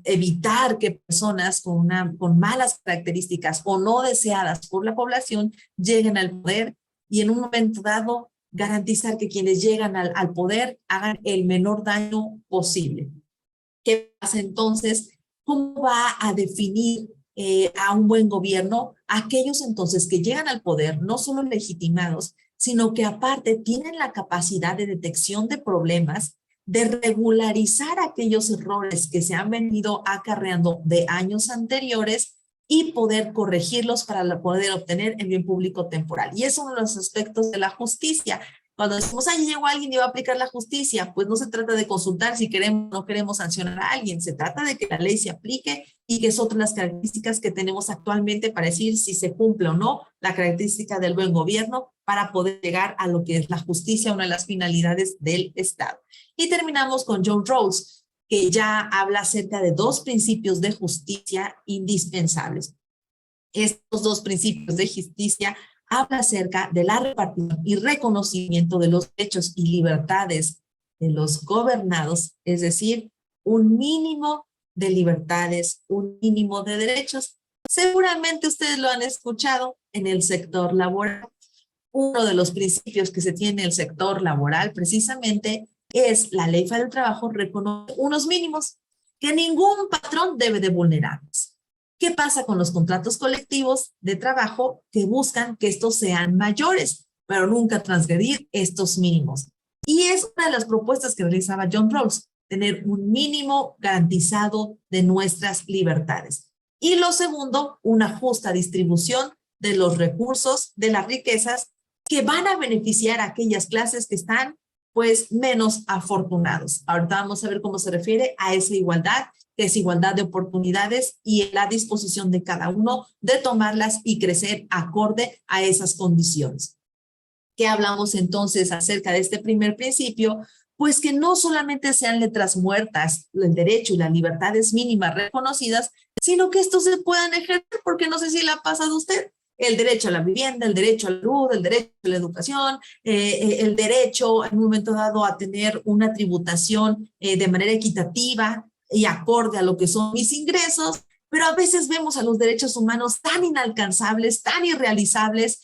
evitar que personas con malas características o no deseadas por la población lleguen al poder, y en un momento dado garantizar que quienes llegan al poder hagan el menor daño posible. ¿Qué pasa entonces? ¿Cómo va a definir a un buen gobierno? Aquellos entonces que llegan al poder, no solo legitimados, sino que aparte tienen la capacidad de detección de problemas, de regularizar aquellos errores que se han venido acarreando de años anteriores y poder corregirlos para poder obtener el bien público temporal. Y es uno de los aspectos de la justicia. Cuando decimos, ay, llegó alguien y va a aplicar la justicia, pues no se trata de consultar si queremos o no queremos sancionar a alguien, se trata de que la ley se aplique, y que es otra de las características que tenemos actualmente para decir si se cumple o no la característica del buen gobierno para poder llegar a lo que es la justicia, una de las finalidades del Estado. Y terminamos con John Rawls, que ya habla acerca de dos principios de justicia indispensables. Estos dos principios de justicia habla acerca de la repartición y reconocimiento de los derechos y libertades de los gobernados, es decir, un mínimo de libertades, un mínimo de derechos. Seguramente ustedes lo han escuchado en el sector laboral. Uno de los principios que se tiene en el sector laboral precisamente es la Ley Federal del Trabajo, reconoce unos mínimos que ningún patrón debe de vulnerarlos. ¿Qué pasa con los contratos colectivos de trabajo que buscan que estos sean mayores, pero nunca transgredir estos mínimos? Y es una de las propuestas que realizaba John Rawls, tener un mínimo garantizado de nuestras libertades. Y lo segundo, una justa distribución de los recursos, de las riquezas que van a beneficiar a aquellas clases que están pues menos afortunados. Ahorita vamos a ver cómo se refiere a esa igualdad, que es igualdad de oportunidades y la disposición de cada uno de tomarlas y crecer acorde a esas condiciones. ¿Qué hablamos entonces acerca de este primer principio? Pues que no solamente sean letras muertas, el derecho y las libertades mínimas reconocidas, sino que estos se puedan ejercer, porque no sé si le ha pasado a usted. El derecho a la vivienda, el derecho a la salud, el derecho a la educación, el derecho en un momento dado a tener una tributación de manera equitativa y acorde a lo que son mis ingresos, pero a veces vemos a los derechos humanos tan inalcanzables, tan irrealizables,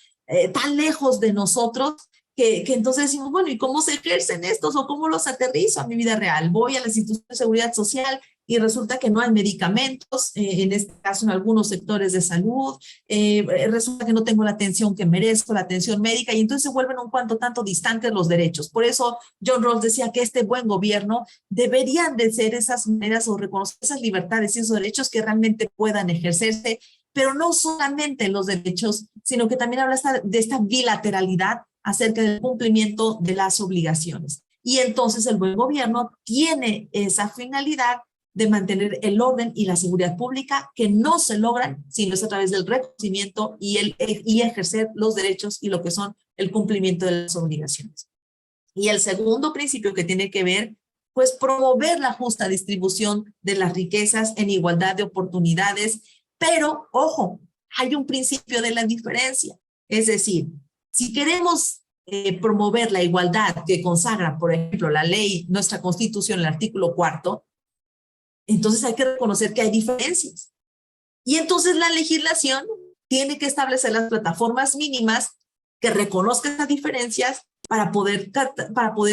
tan lejos de nosotros, que entonces decimos, bueno, ¿y cómo se ejercen estos o cómo los aterrizo a mi vida real? Voy a las instituciones de seguridad social y resulta que no hay medicamentos, en este caso en algunos sectores de salud, resulta que no tengo la atención que merezco, la atención médica, y entonces se vuelven un cuanto tanto distantes los derechos. Por eso John Rawls decía que este buen gobierno deberían de ser esas maneras o reconocer esas libertades y esos derechos que realmente puedan ejercerse, pero no solamente los derechos, sino que también habla de esta bilateralidad acerca del cumplimiento de las obligaciones. Y entonces el buen gobierno tiene esa finalidad de mantener el orden y la seguridad pública, que no se logran sino es a través del reconocimiento y ejercer los derechos y lo que son el cumplimiento de las obligaciones. Y el segundo principio que tiene que ver, pues promover la justa distribución de las riquezas en igualdad de oportunidades, pero ojo, hay un principio de la diferencia, es decir, si queremos promover la igualdad que consagra, por ejemplo, la ley, nuestra Constitución, el artículo 4, entonces hay que reconocer que hay diferencias. Y entonces la legislación tiene que establecer las plataformas mínimas que reconozcan esas diferencias para poder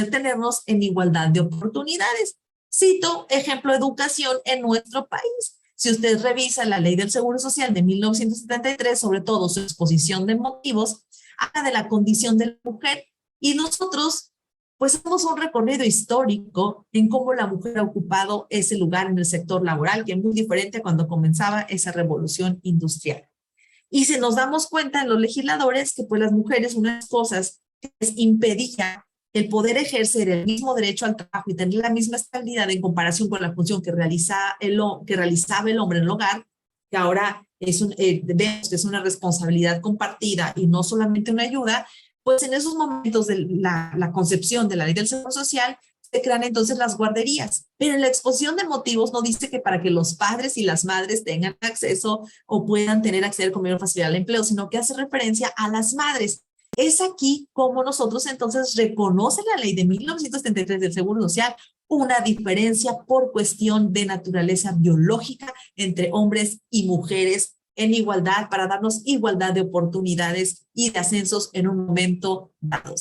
tenernos en igualdad de oportunidades. Cito ejemplo educación en nuestro país. Si usted revisa la Ley del Seguro Social de 1973, sobre todo su exposición de motivos, habla de la condición de la mujer, y nosotros pues hacemos un recorrido histórico en cómo la mujer ha ocupado ese lugar en el sector laboral, que es muy diferente a cuando comenzaba esa revolución industrial. Y se nos damos cuenta en los legisladores que pues las mujeres, unas cosas que les impedía el poder ejercer el mismo derecho al trabajo y tener la misma estabilidad en comparación con la función que realizaba el hombre en el hogar, que ahora vemos que es una responsabilidad compartida y no solamente una ayuda, pues en esos momentos de la concepción de la ley del Seguro Social, se crean entonces las guarderías. Pero en la exposición de motivos no dice que para que los padres y las madres tengan acceso o puedan tener acceso con mayor facilidad al empleo, sino que hace referencia a las madres. Es aquí como nosotros entonces reconoce la ley de 1973 del Seguro Social una diferencia por cuestión de naturaleza biológica entre hombres y mujeres en igualdad para darnos igualdad de oportunidades y de ascensos en un momento dado.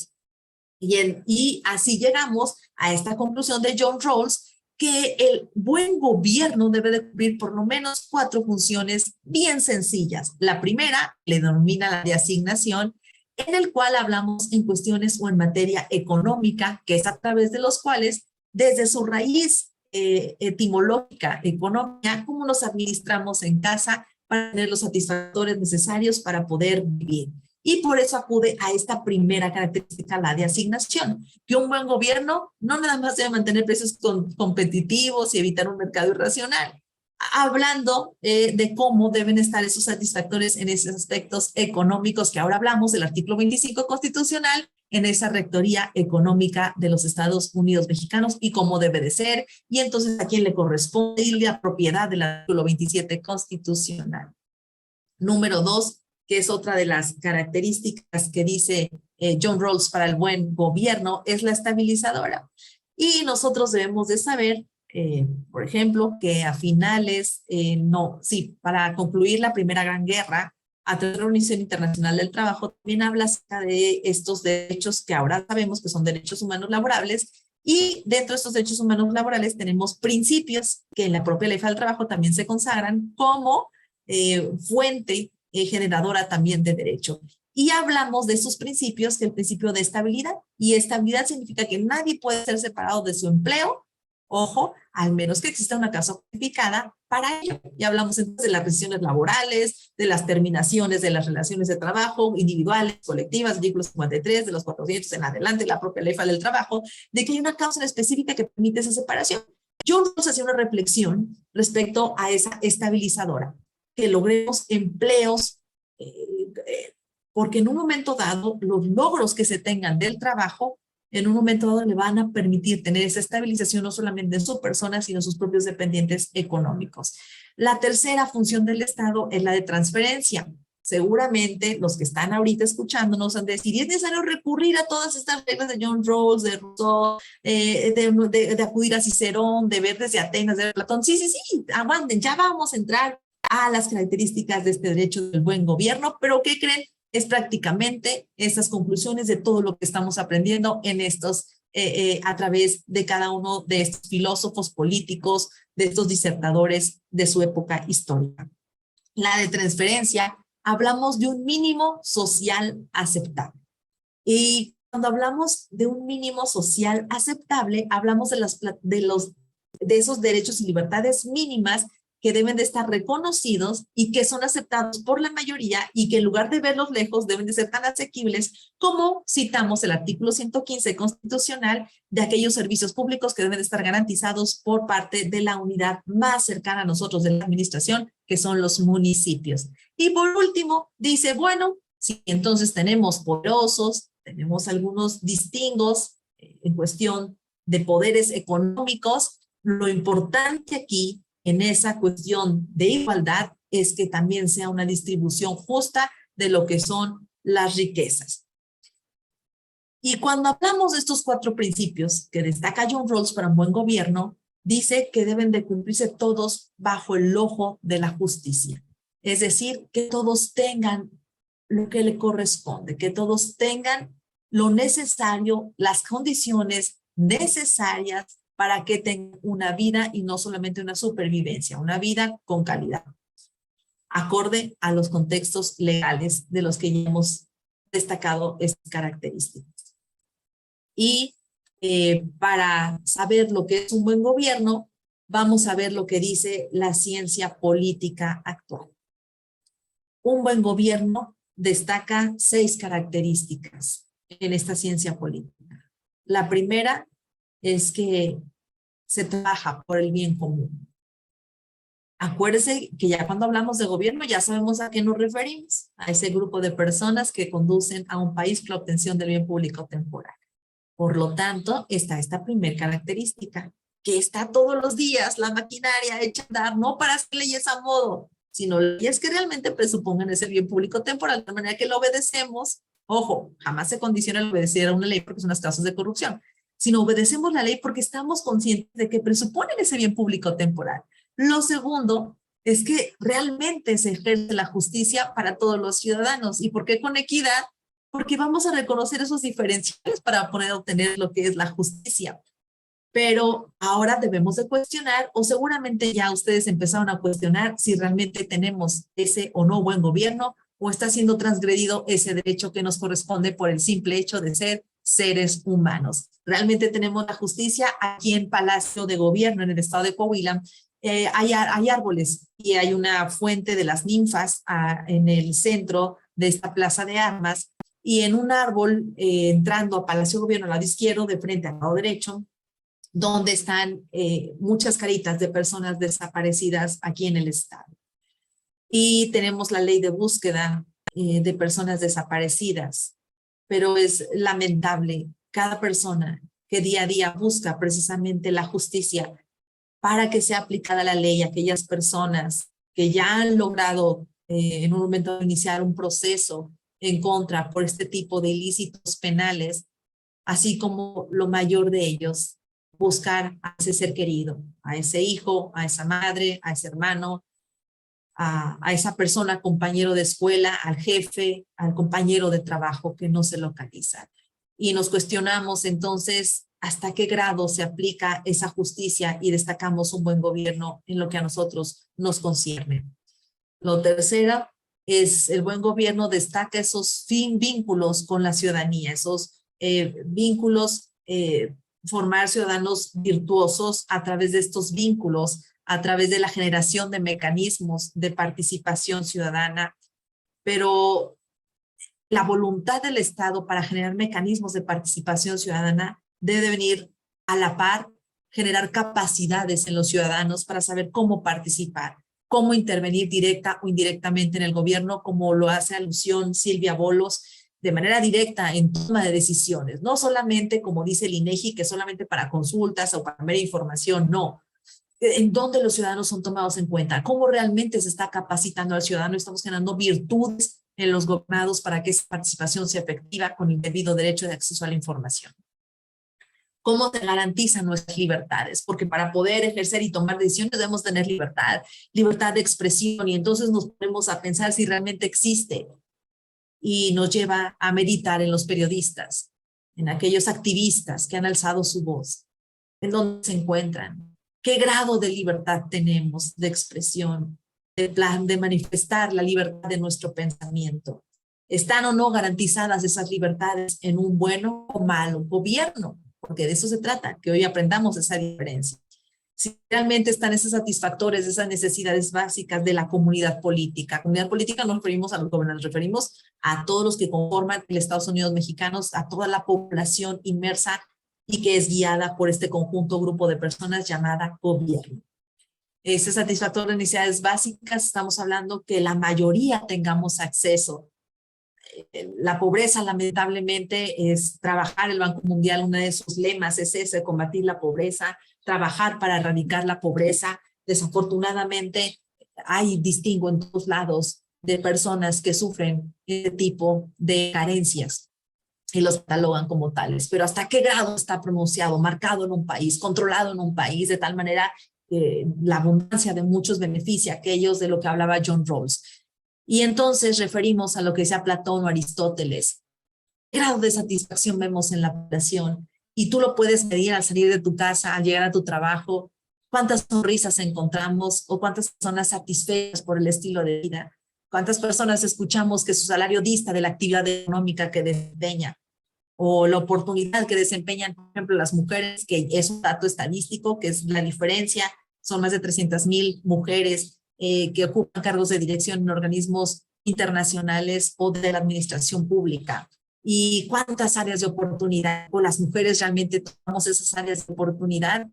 Y así llegamos a esta conclusión de John Rawls, que el buen gobierno debe de cumplir por lo menos 4 funciones bien sencillas. La primera le denomina la de asignación, en el cual hablamos en cuestiones o en materia económica, que es a través de los cuales, desde su raíz etimológica, economía, cómo nos administramos en casa para tener los satisfactores necesarios para poder vivir. Y por eso acude a esta primera característica, la de asignación, que un buen gobierno no nada más debe mantener precios competitivos y evitar un mercado irracional, hablando de cómo deben estar esos satisfactores en esos aspectos económicos que ahora hablamos del artículo 25 constitucional, en esa rectoría económica de los Estados Unidos mexicanos y cómo debe de ser, y entonces a quién le corresponde y la propiedad del artículo 27 constitucional. Número 2, que es otra de las características que dice John Rawls para el buen gobierno, es la estabilizadora. Y nosotros debemos de saber, por ejemplo, que a finales, para concluir la Primera Gran Guerra, a través de la Organización Internacional del Trabajo, también habla acerca de estos derechos que ahora sabemos que son derechos humanos laborables, y dentro de estos derechos humanos laborales tenemos principios que en la propia Ley Federal del Trabajo también se consagran como fuente generadora también de derecho. Y hablamos de esos principios, que el principio de estabilidad, y estabilidad significa que nadie puede ser separado de su empleo, ojo, al menos que exista una causa justificada para ello. Y hablamos entonces de las rescisiones laborales, de las terminaciones de las relaciones de trabajo individuales, colectivas, artículo 53, de los 400 en adelante, la propia Ley Federal del Trabajo, de que hay una causa específica que permite esa separación. Yo nos hacía una reflexión respecto a esa estabilizadora, que logremos empleos, porque en un momento dado, los logros que se tengan del trabajo, en un momento dado le van a permitir tener esa estabilización no solamente en su persona, sino en sus propios dependientes económicos. La tercera función del Estado es la de transferencia. Seguramente los que están ahorita escuchándonos han de decir, ¿y es necesario recurrir a todas estas reglas de John Rawls, de Rousseau, de acudir a Cicerón, de ver desde Atenas, de Platón? Sí, aguanten, ya vamos a entrar a las características de este derecho del buen gobierno, pero ¿qué creen? Es prácticamente esas conclusiones de todo lo que estamos aprendiendo en a través de cada uno de estos filósofos políticos, de estos disertadores de su época histórica. La de transferencia, hablamos de un mínimo social aceptable. Y cuando hablamos de un mínimo social aceptable, hablamos de esos derechos y libertades mínimas que deben de estar reconocidos y que son aceptados por la mayoría y que en lugar de verlos lejos deben de ser tan asequibles como citamos el artículo 115 constitucional de aquellos servicios públicos que deben de estar garantizados por parte de la unidad más cercana a nosotros de la administración, que son los municipios. Y por último, dice, bueno, si entonces tenemos poderosos, tenemos algunos distingos en cuestión de poderes económicos, lo importante aquí en esa cuestión de igualdad es que también sea una distribución justa de lo que son las riquezas. Y cuando hablamos de estos 4 principios que destaca John Rawls para un buen gobierno, dice que deben de cumplirse todos bajo el ojo de la justicia. Es decir, que todos tengan lo que le corresponde, que todos tengan lo necesario, las condiciones necesarias para que tengan una vida y no solamente una supervivencia, una vida con calidad, acorde a los contextos legales de los que ya hemos destacado estas características. Y para saber lo que es un buen gobierno, vamos a ver lo que dice la ciencia política actual. un buen gobierno destaca 6 características en esta ciencia política. La primera es que se trabaja por el bien común. Acuérdese que ya cuando hablamos de gobierno ya sabemos a qué nos referimos, a ese grupo de personas que conducen a un país con la obtención del bien público temporal. Por lo tanto, está esta primera característica, que está todos los días la maquinaria hecha a andar, no para hacer leyes a modo, sino leyes que realmente presupongan ese bien público temporal, de manera que lo obedecemos. Ojo, jamás se condiciona el obedecer a una ley porque son las causas de corrupción, sino obedecemos la ley porque estamos conscientes de que presuponen ese bien público temporal. Lo segundo es que realmente se ejerce la justicia para todos los ciudadanos. ¿Y por qué con equidad? Porque vamos a reconocer esos diferenciales para poder obtener lo que es la justicia. Pero ahora debemos de cuestionar, o seguramente ya ustedes empezaron a cuestionar si realmente tenemos ese o no buen gobierno, o está siendo transgredido ese derecho que nos corresponde por el simple hecho de ser seres humanos. Realmente tenemos la justicia. Aquí en Palacio de Gobierno, en el estado de Coahuila, hay árboles y hay una fuente de las ninfas en el centro de esta plaza de armas, y en un árbol, entrando a Palacio de Gobierno al lado izquierdo, de frente al lado derecho, donde están muchas caritas de personas desaparecidas aquí en el estado. Y tenemos la ley de búsqueda de personas desaparecidas, pero es lamentable cada persona que día a día busca precisamente la justicia para que sea aplicada la ley a aquellas personas que ya han logrado en un momento iniciar un proceso en contra por este tipo de ilícitos penales, así como lo mayor de ellos, buscar a ese ser querido, a ese hijo, a esa madre, a ese hermano, a esa persona, compañero de escuela, al jefe, al compañero de trabajo que no se localiza. Y nos cuestionamos entonces hasta qué grado se aplica esa justicia y destacamos un buen gobierno en lo que a nosotros nos concierne. Lo tercero es el buen gobierno destaca esos vínculos con la ciudadanía, esos vínculos, formar ciudadanos virtuosos a través de estos vínculos, a través de la generación de mecanismos de participación ciudadana, pero la voluntad del Estado para generar mecanismos de participación ciudadana debe venir a la par, generar capacidades en los ciudadanos para saber cómo participar, cómo intervenir directa o indirectamente en el gobierno, como lo hace alusión Silvia Bolos, de manera directa en toma de decisiones, no solamente, como dice el INEGI, que solamente para consultas o para mera información, no. En dónde los ciudadanos son tomados en cuenta, cómo realmente se está capacitando al ciudadano, estamos generando virtudes en los gobernados para que esa participación sea efectiva con el debido derecho de acceso a la información. ¿Cómo se garantizan nuestras libertades? Porque para poder ejercer y tomar decisiones debemos tener libertad, libertad de expresión, y entonces nos ponemos a pensar si realmente existe, y nos lleva a meditar en los periodistas, en aquellos activistas que han alzado su voz, en dónde se encuentran, qué grado de libertad tenemos de expresión, de manifestar la libertad de nuestro pensamiento. ¿Están o no garantizadas esas libertades en un bueno o malo gobierno? Porque de eso se trata, que hoy aprendamos esa diferencia. Si realmente están esos satisfactores, esas necesidades básicas de la comunidad política. Comunidad política no nos referimos a los gobernantes, nos referimos a todos los que conforman el Estados Unidos mexicanos, a toda la población inmersa y que es guiada por este conjunto grupo de personas llamada gobierno. Ese satisfactor de necesidades básicas, estamos hablando que la mayoría tengamos acceso. La pobreza, lamentablemente, es trabajar. El Banco Mundial, uno de sus lemas es ese, combatir la pobreza, trabajar para erradicar la pobreza. Desafortunadamente, hay distingo en todos lados de personas que sufren este tipo de carencias y los catalogan como tales. Pero ¿hasta qué grado está pronunciado, marcado en un país, controlado en un país, de tal manera que la abundancia de muchos beneficia a aquellos de lo que hablaba John Rawls? Y entonces referimos a lo que decía Platón o Aristóteles. ¿Qué grado de satisfacción vemos en la población? Y tú lo puedes medir al salir de tu casa, al llegar a tu trabajo. ¿Cuántas sonrisas encontramos o cuántas personas satisfechas por el estilo de vida? ¿Cuántas personas escuchamos que su salario dista de la actividad económica que desempeña? O la oportunidad que desempeñan, por ejemplo, las mujeres, que es un dato estadístico, que es la diferencia. Son más de 300,000 mujeres que ocupan cargos de dirección en organismos internacionales o de la administración pública. ¿Y cuántas áreas de oportunidad o las mujeres realmente tomamos esas áreas de oportunidad?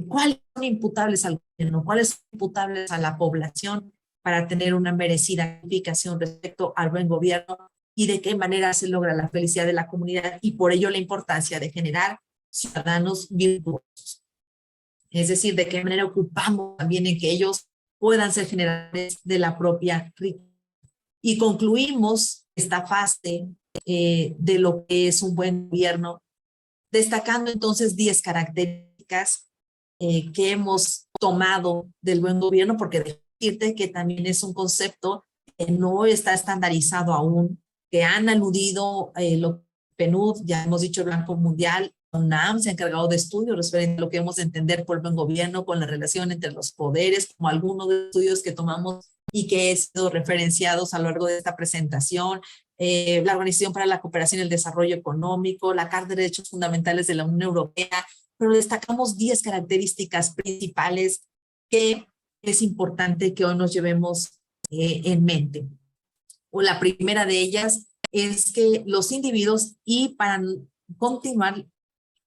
¿Cuáles son imputables al gobierno? ¿Cuáles son imputables a la población para tener una merecida calificación respecto al buen gobierno? ¿Y de qué manera se logra la felicidad de la comunidad? Y por ello la importancia de generar ciudadanos virtuosos. Es decir, de qué manera ocupamos también en que ellos puedan ser generadores de la propia riqueza. Y concluimos esta fase de lo que es un buen gobierno, destacando entonces 10 características que hemos tomado del buen gobierno, porque decirte que también es un concepto que no está estandarizado aún, que han aludido lo PNUD, ya hemos dicho el Banco Mundial, UNAM se ha encargado de estudios referente a lo que hemos de entender por buen gobierno, con la relación entre los poderes, como algunos de los estudios que tomamos y que he sido referenciados a lo largo de esta presentación, la Organización para la Cooperación y el Desarrollo Económico, la Carta de Derechos Fundamentales de la Unión Europea, pero destacamos 10 características principales que es importante que hoy nos llevemos en mente. O la primera de ellas es que los individuos, y para continuar,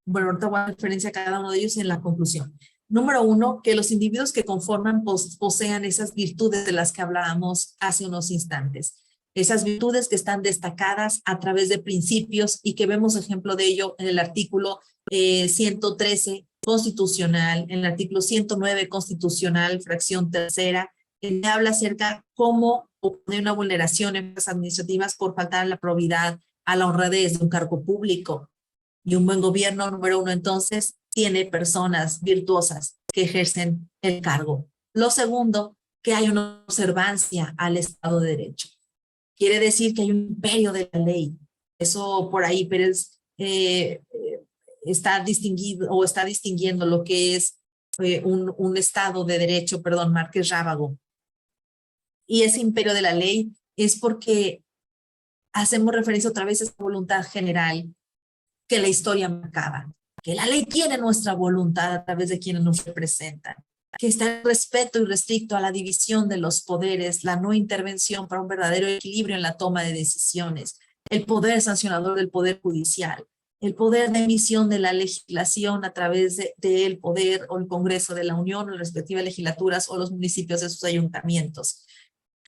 bueno, ahorita voy a referencia a cada uno de ellos en la conclusión. Número 1, que los individuos que conforman posean esas virtudes de las que hablábamos hace unos instantes. Esas virtudes que están destacadas a través de principios y que vemos ejemplo de ello en el artículo 113 constitucional, en el artículo 109 constitucional, fracción tercera, que habla acerca de cómo hay una vulneración en las administrativas por faltar a la probidad, a la honradez de un cargo público. Y un buen gobierno, número 1, entonces, tiene personas virtuosas que ejercen el cargo. Lo segundo, que hay una observancia al Estado de Derecho. Quiere decir que hay un imperio de la ley. Eso por ahí Pérez está distinguido o está distinguiendo lo que es un Estado de Derecho, perdón, Márquez Rábago. Y ese imperio de la ley es porque hacemos referencia otra vez a esa voluntad general que la historia marcaba, que la ley tiene nuestra voluntad a través de quienes nos representan, que está el respeto irrestricto a la división de los poderes, la no intervención para un verdadero equilibrio en la toma de decisiones, el poder sancionador del poder judicial, el poder de emisión de la legislación a través del poder o el Congreso de la Unión, o las respectivas legislaturas o los municipios de sus ayuntamientos.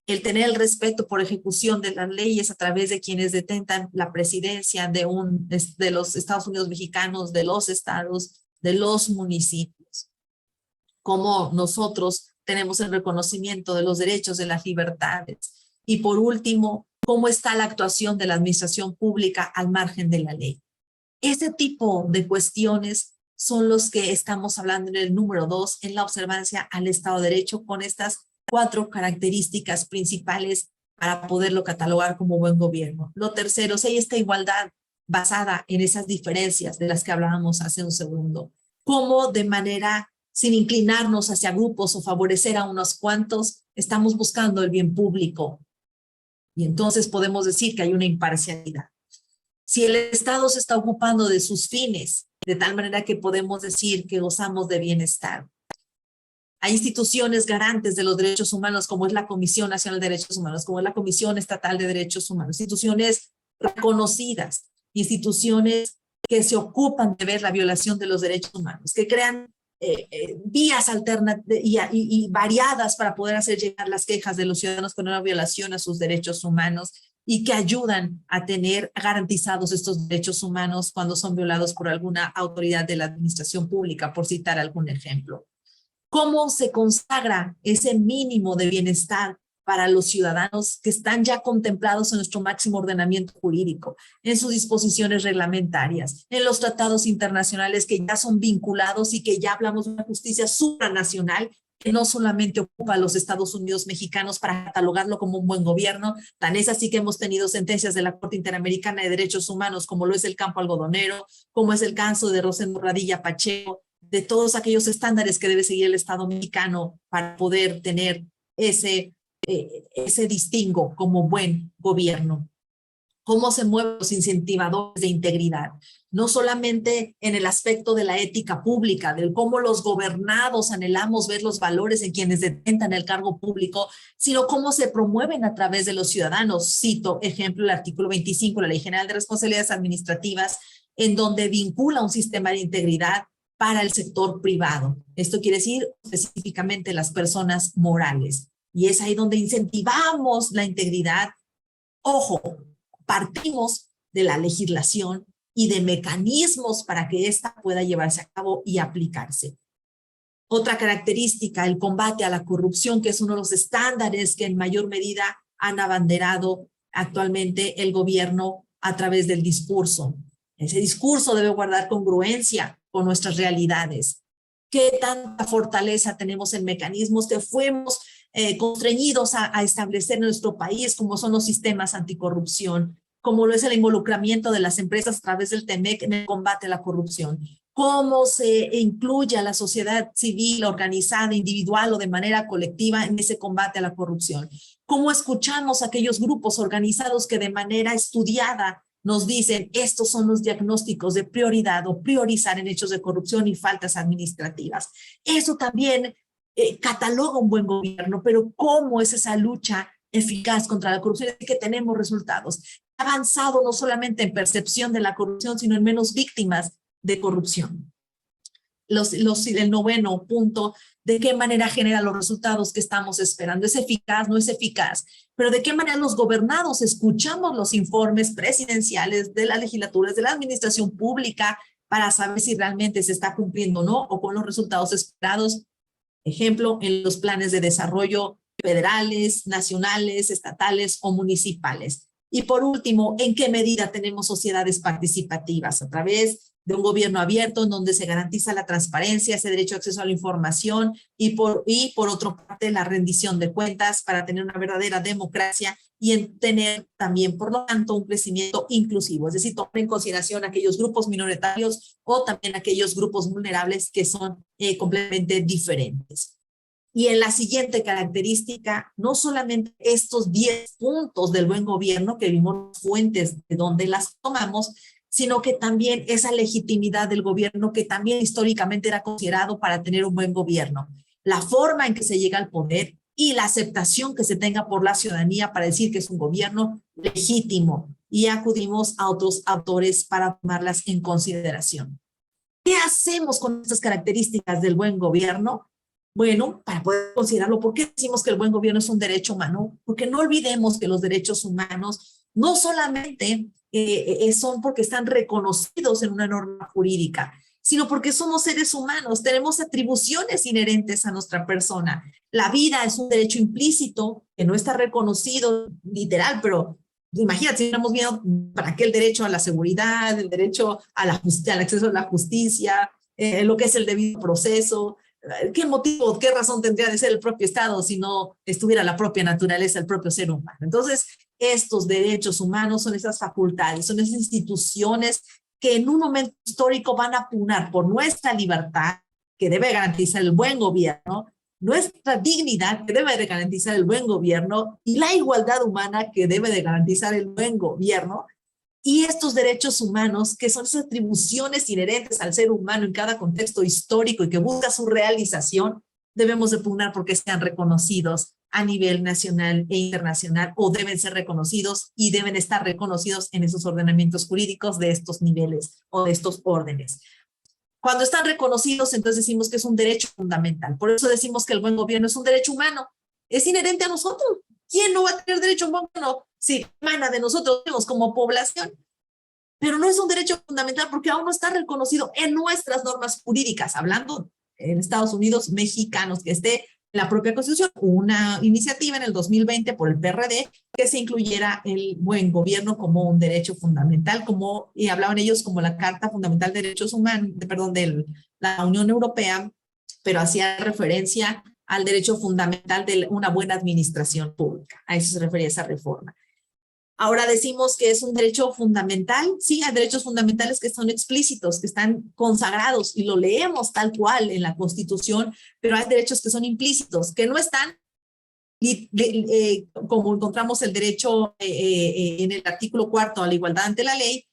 El tener el respeto por ejecución de las leyes a través de quienes detentan la presidencia de los Estados Unidos mexicanos, de los estados, de los municipios. Como nosotros tenemos el reconocimiento de los derechos, de las libertades. Y por último, cómo está la actuación de la administración pública al margen de la ley. Ese tipo de cuestiones son los que estamos hablando en el número 2, en la observancia al Estado de Derecho, con estas 4 características principales para poderlo catalogar como buen gobierno. Lo tercero, si hay esta igualdad basada en esas diferencias de las que hablábamos hace un segundo, cómo de manera sin inclinarnos hacia grupos o favorecer a unos cuantos, estamos buscando el bien público. Y entonces podemos decir que hay una imparcialidad. Si el Estado se está ocupando de sus fines, de tal manera que podemos decir que gozamos de bienestar. Hay instituciones garantes de los derechos humanos, como es la Comisión Nacional de Derechos Humanos, como es la Comisión Estatal de Derechos Humanos, instituciones reconocidas, instituciones que se ocupan de ver la violación de los derechos humanos, que crean vías alternativas y variadas para poder hacer llegar las quejas de los ciudadanos con una violación a sus derechos humanos y que ayudan a tener garantizados estos derechos humanos cuando son violados por alguna autoridad de la administración pública, por citar algún ejemplo. ¿Cómo se consagra ese mínimo de bienestar para los ciudadanos que están ya contemplados en nuestro máximo ordenamiento jurídico, en sus disposiciones reglamentarias, en los tratados internacionales que ya son vinculados y que ya hablamos de una justicia supranacional que no solamente ocupa a los Estados Unidos mexicanos para catalogarlo como un buen gobierno? Tan es así que hemos tenido sentencias de la Corte Interamericana de Derechos Humanos, como lo es el Campo Algodonero, como es el caso de Rosendo Radilla Pacheco, de todos aquellos estándares que debe seguir el Estado mexicano para poder tener ese distingo como buen gobierno. cómo se mueven los incentivadores de integridad, no solamente en el aspecto de la ética pública, de cómo los gobernados anhelamos ver los valores en quienes detentan el cargo público, sino cómo se promueven a través de los ciudadanos. Cito, ejemplo, el artículo 25 de la Ley General de Responsabilidades Administrativas, en donde vincula un sistema de integridad para el sector privado. Esto quiere decir específicamente las personas morales. Y es ahí donde incentivamos la integridad. Ojo, partimos de la legislación y de mecanismos para que ésta pueda llevarse a cabo y aplicarse. Otra característica, el combate a la corrupción, que es uno de los estándares que en mayor medida han abanderado actualmente el gobierno a través del discurso. Ese discurso debe guardar congruencia con nuestras realidades. ¿Qué tanta fortaleza tenemos en mecanismos que fuimos constreñidos a establecer en nuestro país, como son los sistemas anticorrupción, como lo es el involucramiento de las empresas a través del TEMEC en el combate a la corrupción? ¿Cómo se incluye a la sociedad civil organizada, individual o de manera colectiva en ese combate a la corrupción? ¿Cómo escuchamos a aquellos grupos organizados que de manera estudiada nos dicen estos son los diagnósticos de prioridad o priorizar en hechos de corrupción y faltas administrativas? Eso también cataloga un buen gobierno, pero ¿cómo es esa lucha eficaz contra la corrupción? Es que tenemos resultados. Ha avanzado no solamente en percepción de la corrupción, sino en menos víctimas de corrupción. El noveno punto, ¿de qué manera genera los resultados que estamos esperando? ¿Es eficaz? ¿No es eficaz? Pero ¿de qué manera los gobernados escuchamos los informes presidenciales de las legislaturas, de la administración pública, para saber si realmente se está cumpliendo o no, o con los resultados esperados? Ejemplo, en los planes de desarrollo federales, nacionales, estatales o municipales. Y por último, ¿en qué medida tenemos sociedades participativas? A través de un gobierno abierto en donde se garantiza la transparencia, ese derecho a acceso a la información y por otra parte la rendición de cuentas para tener una verdadera democracia y en tener también, por lo tanto, un crecimiento inclusivo, es decir, tomar en consideración aquellos grupos minoritarios o también aquellos grupos vulnerables que son completamente diferentes. Y en la siguiente característica, no solamente estos 10 puntos del buen gobierno que vimos fuentes de donde las tomamos, sino que también esa legitimidad del gobierno que también históricamente era considerado para tener un buen gobierno. La forma en que se llega al poder y la aceptación que se tenga por la ciudadanía para decir que es un gobierno legítimo. Y acudimos a otros autores para tomarlas en consideración. ¿Qué hacemos con estas características del buen gobierno? Bueno, para poder considerarlo, ¿por qué decimos que el buen gobierno es un derecho humano? Porque no olvidemos que los derechos humanos no solamente son porque están reconocidos en una norma jurídica, sino porque somos seres humanos, tenemos atribuciones inherentes a nuestra persona. La vida es un derecho implícito que no está reconocido literal, pero imagínate, si hubiéramos viendo para qué el derecho a la seguridad, el derecho a al acceso a la justicia, lo que es el debido proceso. ¿Qué motivo, qué razón tendría de ser el propio Estado si no estuviera la propia naturaleza, el propio ser humano? Entonces, estos derechos humanos son esas facultades, son esas instituciones que en un momento histórico van a pugnar por nuestra libertad, que debe garantizar el buen gobierno, nuestra dignidad, que debe de garantizar el buen gobierno, y la igualdad humana, que debe de garantizar el buen gobierno. Y estos derechos humanos, que son esas atribuciones inherentes al ser humano en cada contexto histórico y que busca su realización, debemos de pugnar porque sean reconocidos a nivel nacional e internacional, o deben ser reconocidos y deben estar reconocidos en esos ordenamientos jurídicos de estos niveles o de estos órdenes. Cuando están reconocidos, entonces decimos que es un derecho fundamental. Por eso decimos que el buen gobierno es un derecho humano. Es inherente a nosotros. ¿Quién no va a tener derecho a un buen gobierno? Si emana de nosotros como población. Pero no es un derecho fundamental porque aún no está reconocido en nuestras normas jurídicas, hablando en Estados Unidos mexicanos, que esté en la propia Constitución, una iniciativa en el 2020 por el PRD que se incluyera el buen gobierno como un derecho fundamental, y hablaban ellos como la Carta Fundamental de Derechos Humanos, de la Unión Europea, pero hacía referencia al derecho fundamental de una buena administración pública. A eso se refería esa reforma. Ahora decimos que es un derecho fundamental. Sí, hay derechos fundamentales que son explícitos, que están consagrados y lo leemos tal cual en la Constitución, pero hay derechos que son implícitos, que no están, como encontramos el derecho en el artículo 4 a la igualdad ante la ley,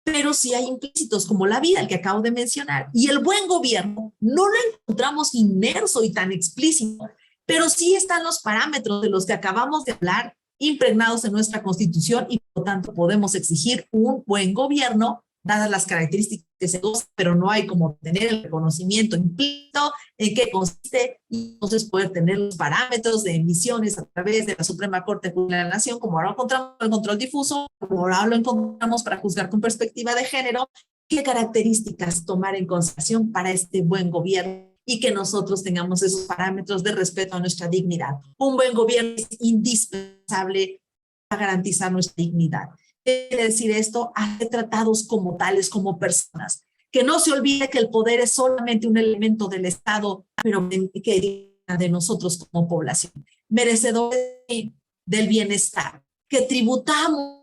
pero sí hay implícitos como la vida, el que acabo de mencionar. Y el buen gobierno no lo encontramos inmerso y tan explícito, pero sí están los parámetros de los que acabamos de hablar impregnados en nuestra Constitución y por lo tanto podemos exigir un buen gobierno dadas las características que se usan, pero no hay como tener el reconocimiento implícito en qué consiste y entonces poder tener los parámetros de emisiones a través de la Suprema Corte de la Nación, como ahora encontramos el control difuso, como ahora lo encontramos para juzgar con perspectiva de género, qué características tomar en consideración para este buen gobierno y que nosotros tengamos esos parámetros de respeto a nuestra dignidad. Un buen gobierno es indispensable para garantizar nuestra dignidad. Quiere decir esto, hacer tratados como tales, como personas. Que no se olvide que el poder es solamente un elemento del Estado, pero que de nosotros como población, merecedores del bienestar, que tributamos,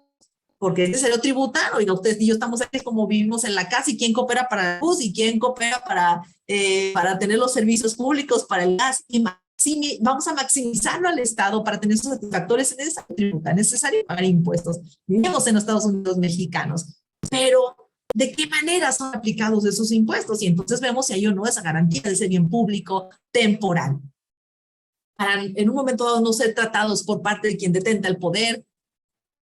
porque es necesario tributar. Oiga, ustedes y yo estamos aquí como vivimos en la casa, y quién coopera para la luz, y quién coopera para tener los servicios públicos, para el gas, y vamos a maximizarlo al Estado para tener esos satisfactores. Es necesario tributar, es necesario pagar impuestos. Vivimos en los Estados Unidos mexicanos, pero ¿de qué manera son aplicados esos impuestos? Y entonces vemos si hay o no esa garantía de ese bien público temporal. Para en un momento dado no ser tratados por parte de quien detenta el poder,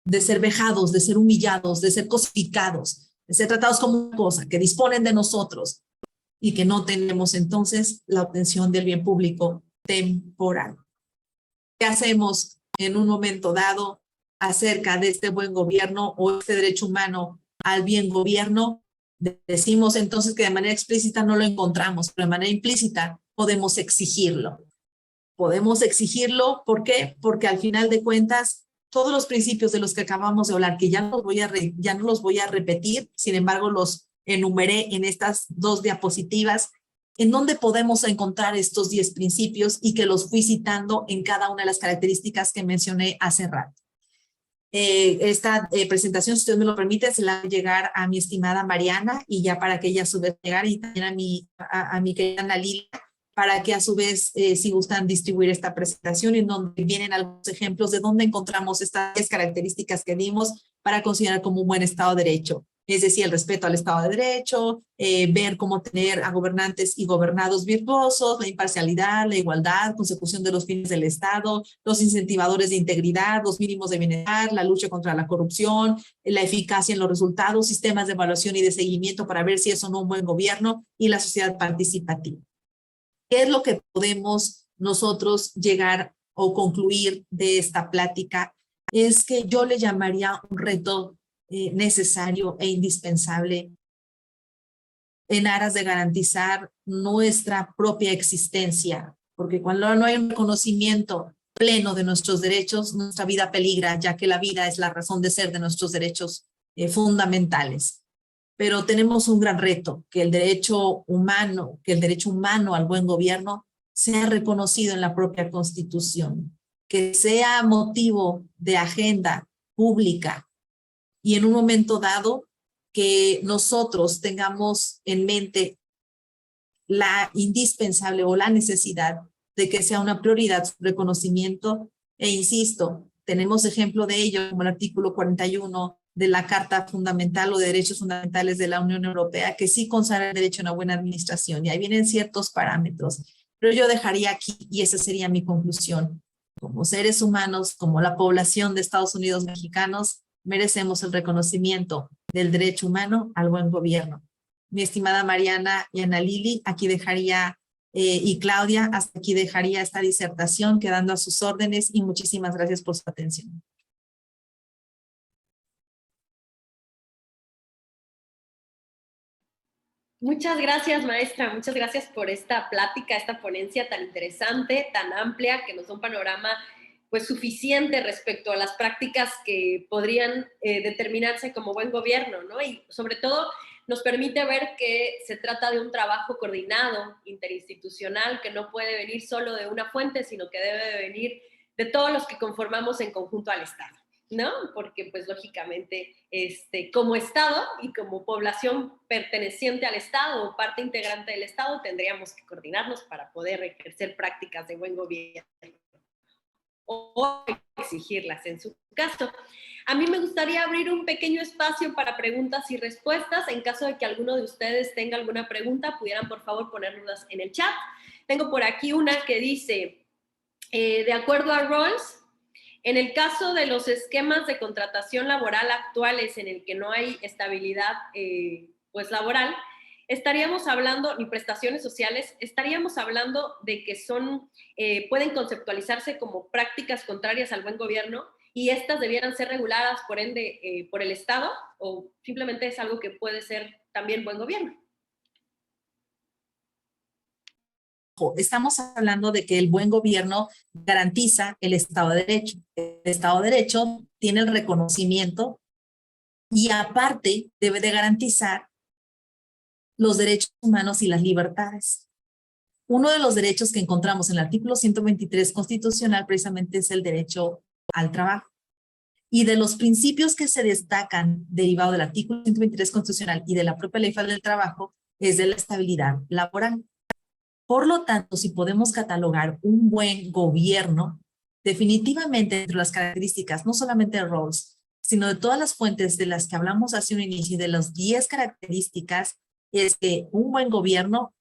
de ser vejados, de ser humillados, de ser cosificados, de ser tratados como una cosa, que disponen de nosotros y que no tenemos entonces la obtención del bien público temporal. ¿Qué hacemos en un momento dado acerca de este buen gobierno o este derecho humano al bien gobierno? Decimos entonces que de manera explícita no lo encontramos, pero de manera implícita podemos exigirlo. Podemos exigirlo, ¿por qué? Porque al final de cuentas, todos los principios de los que acabamos de hablar, que ya no los voy a repetir, sin embargo los enumeré en estas 2 diapositivas, en donde podemos encontrar estos 10 principios y que los fui citando en cada una de las características que mencioné hace rato. Esta presentación, si usted me lo permite, se la va a llegar a mi estimada Mariana, y ya para que ella a su vez llegar, y también a mi querida Ana Lilia, para que a su vez, si gustan distribuir esta presentación, en donde vienen algunos ejemplos de dónde encontramos estas 10 características que dimos para considerar como un buen Estado de Derecho. Es decir, el respeto al Estado de Derecho, ver cómo tener a gobernantes y gobernados virtuosos, la imparcialidad, la igualdad, consecución de los fines del Estado, los incentivadores de integridad, los mínimos de bienestar, la lucha contra la corrupción, la eficacia en los resultados, sistemas de evaluación y de seguimiento para ver si es o no un buen gobierno, y la sociedad participativa. ¿Qué es lo que podemos nosotros llegar o concluir de esta plática? Es que yo le llamaría un reto necesario e indispensable en aras de garantizar nuestra propia existencia, porque cuando no hay un reconocimiento pleno de nuestros derechos, nuestra vida peligra, ya que la vida es la razón de ser de nuestros derechos fundamentales. Pero tenemos un gran reto, que el derecho humano al buen gobierno sea reconocido en la propia Constitución, que sea motivo de agenda pública, y en un momento dado que nosotros tengamos en mente la indispensable o la necesidad de que sea una prioridad su reconocimiento. E insisto, tenemos ejemplo de ello como el artículo 41 de la Carta Fundamental o de Derechos Fundamentales de la Unión Europea, que sí consagra el derecho a una buena administración, y ahí vienen ciertos parámetros. Pero yo dejaría aquí, y esa sería mi conclusión: como seres humanos, como la población de Estados Unidos mexicanos, merecemos el reconocimiento del derecho humano al buen gobierno. Mi estimada Mariana y Ana Lili, aquí dejaría, y Claudia, hasta aquí dejaría esta disertación, quedando a sus órdenes, y muchísimas gracias por su atención. Muchas gracias, maestra. Muchas gracias por esta plática, esta ponencia tan interesante, tan amplia, que nos da un panorama pues suficiente respecto a las prácticas que podrían determinarse como buen gobierno, ¿no? Y sobre todo nos permite ver que se trata de un trabajo coordinado, interinstitucional, que no puede venir solo de una fuente, sino que debe de venir de todos los que conformamos en conjunto al Estado, ¿no? Porque pues lógicamente como Estado y como población perteneciente al Estado o parte integrante del Estado tendríamos que coordinarnos para poder ejercer prácticas de buen gobierno. o exigirlas en su caso. A mí me gustaría abrir un pequeño espacio para preguntas y respuestas. En caso de que alguno de ustedes tenga alguna pregunta, pudieran por favor ponerlas en el chat. Tengo por aquí una que dice, de acuerdo a Rawls, en el caso de los esquemas de contratación laboral actuales en el que no hay estabilidad pues laboral, estaríamos hablando, ni prestaciones sociales, estaríamos hablando de que son, pueden conceptualizarse como prácticas contrarias al buen gobierno y estas debieran ser reguladas, por ende, por el Estado, o simplemente es algo que puede ser también buen gobierno. Estamos hablando de que el buen gobierno garantiza el Estado de Derecho. El Estado de Derecho tiene el reconocimiento y aparte debe de garantizar los derechos humanos y las libertades. Uno de los derechos que encontramos en el artículo 123 constitucional precisamente es el derecho al trabajo. Y de los principios que se destacan derivado del artículo 123 constitucional y de la propia Ley Federal del Trabajo es de la estabilidad laboral. Por lo tanto, si podemos catalogar un buen gobierno, definitivamente entre las características, no solamente de Rawls, sino de todas las fuentes de las que hablamos hace un inicio y de las 10 características, es que un buen gobierno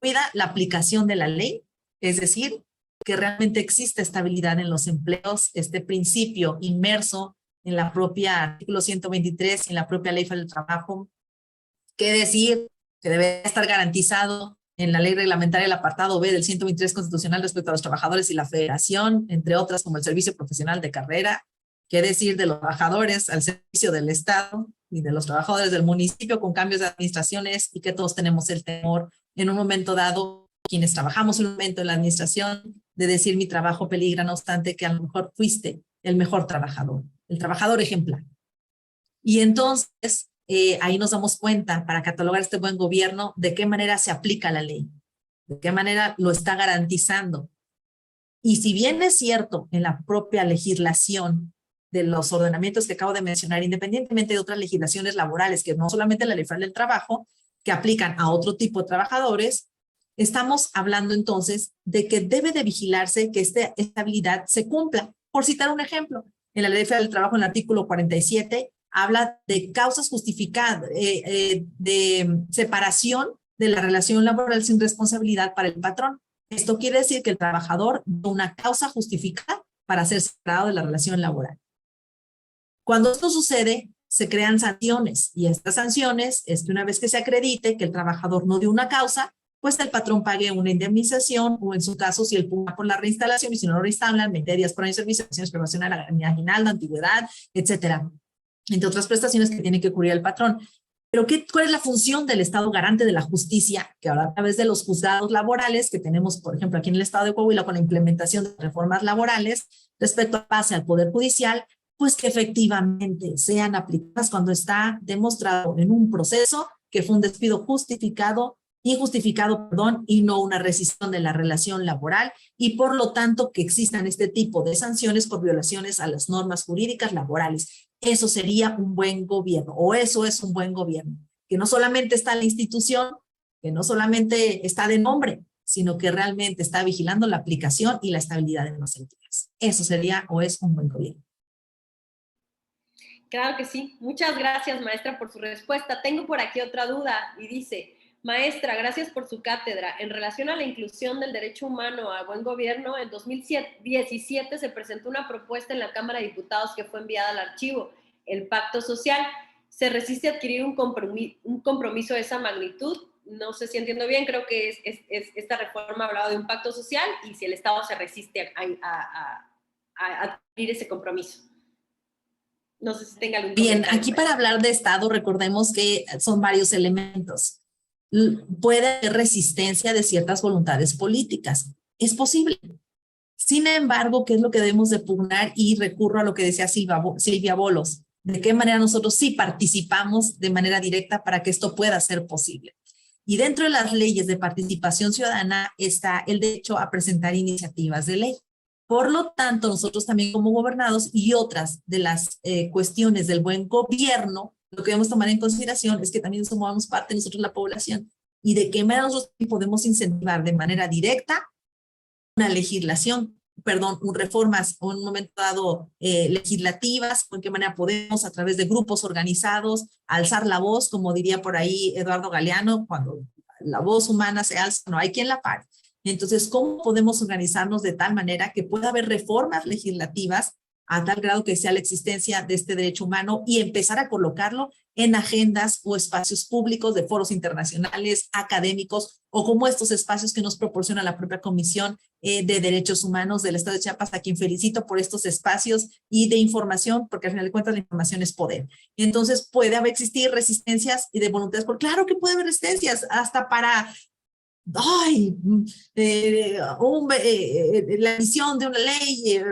cuida la aplicación de la ley, es decir, que realmente existe estabilidad en los empleos, este principio inmerso en la propia artículo 123 y en la propia Ley Federal del Trabajo, que decir que debe estar garantizado en la ley reglamentaria el apartado B del 123 constitucional respecto a los trabajadores y la federación, entre otras como el servicio profesional de carrera, qué decir de los trabajadores al servicio del Estado y de los trabajadores del municipio con cambios de administraciones y que todos tenemos el temor en un momento dado, quienes trabajamos un momento en la administración, de decir mi trabajo peligra, no obstante que a lo mejor fuiste el mejor trabajador, el trabajador ejemplar. Y entonces ahí nos damos cuenta para catalogar este buen gobierno de qué manera se aplica la ley, de qué manera lo está garantizando. Y si bien es cierto en la propia legislación de los ordenamientos que acabo de mencionar, independientemente de otras legislaciones laborales, que no solamente la Ley Federal del Trabajo, que aplican a otro tipo de trabajadores, estamos hablando entonces de que debe de vigilarse que esta estabilidad se cumpla. Por citar un ejemplo, en la Ley Federal del Trabajo, en el artículo 47, habla de causas justificadas, de separación de la relación laboral sin responsabilidad para el patrón. Esto quiere decir que el trabajador da una causa justificada para ser separado de la relación laboral. Cuando esto sucede, se crean sanciones y estas sanciones es que una vez que se acredite que el trabajador no dio una causa, pues el patrón pague una indemnización o en su caso si él pugna por la reinstalación y si no lo reinstalan, 20 días por año de servicio, pensiones promocional, aguinaldo, antigüedad, etcétera, entre otras prestaciones que tiene que cubrir el patrón. Pero ¿cuál es la función del Estado garante de la justicia? Que ahora a través de los juzgados laborales que tenemos, por ejemplo, aquí en el Estado de Coahuila con la implementación de reformas laborales respecto a pase al Poder Judicial, pues que efectivamente sean aplicadas cuando está demostrado en un proceso que fue un despido injustificado, y no una rescisión de la relación laboral y por lo tanto que existan este tipo de sanciones por violaciones a las normas jurídicas laborales. Eso sería un buen gobierno, o eso es un buen gobierno, que no solamente está en la institución, que no solamente está de nombre, sino que realmente está vigilando la aplicación y la estabilidad de los empleos. Eso sería o es un buen gobierno. Claro que sí. Muchas gracias, maestra, por su respuesta. Tengo por aquí otra duda y dice, maestra, gracias por su cátedra. En relación a la inclusión del derecho humano a buen gobierno, en 2017 se presentó una propuesta en la Cámara de Diputados que fue enviada al archivo, el Pacto Social. ¿Se resiste a adquirir un compromiso de esa magnitud? No sé si entiendo bien, creo que esta reforma hablaba de un pacto social y si el Estado se resiste a adquirir ese compromiso. No sé si tenga algún Bien, aquí para hablar de Estado, recordemos que son varios elementos. Puede haber resistencia de ciertas voluntades políticas. Es posible. Sin embargo, ¿qué es lo que debemos de pugnar? Y recurro a lo que decía Silvia Bolos. ¿De qué manera nosotros sí participamos de manera directa para que esto pueda ser posible? Y dentro de las leyes de participación ciudadana está el derecho a presentar iniciativas de ley. Por lo tanto, nosotros también como gobernados y otras de las cuestiones del buen gobierno, lo que debemos tomar en consideración es que también somos parte de nosotros la población y de qué manera nosotros podemos incentivar de manera directa una legislación reformas o en un momento dado legislativas, o en qué manera podemos a través de grupos organizados alzar la voz, como diría por ahí Eduardo Galeano, cuando la voz humana se alza, no hay quien la pare. Entonces, ¿cómo podemos organizarnos de tal manera que pueda haber reformas legislativas a tal grado que sea la existencia de este derecho humano y empezar a colocarlo en agendas o espacios públicos de foros internacionales, académicos, o como estos espacios que nos proporciona la propia Comisión de Derechos Humanos del Estado de Chiapas, a quien felicito por estos espacios y de información, porque al final de cuentas la información es poder. Entonces, puede haber existir resistencias y de voluntades, porque claro que puede haber resistencias, hasta para la emisión de una ley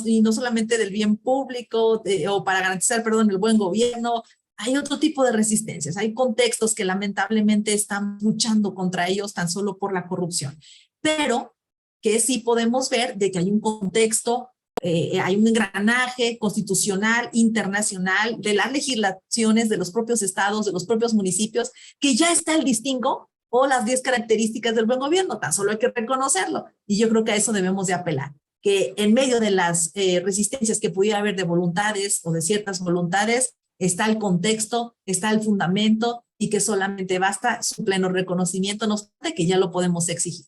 y no solamente del bien público o para garantizar, perdón, el buen gobierno. Hay otro tipo de resistencias, hay contextos que lamentablemente están luchando contra ellos tan solo por la corrupción, pero que sí podemos ver de que hay un contexto, hay un engranaje constitucional, internacional, de las legislaciones de los propios estados, de los propios municipios, que ya está el distingo o las 10 características del buen gobierno, tan solo hay que reconocerlo. Y yo creo que a eso debemos de apelar, que en medio de las resistencias que pudiera haber de voluntades o de ciertas voluntades, está el contexto, está el fundamento y que solamente basta su pleno reconocimiento, no obstante que ya lo podemos exigir.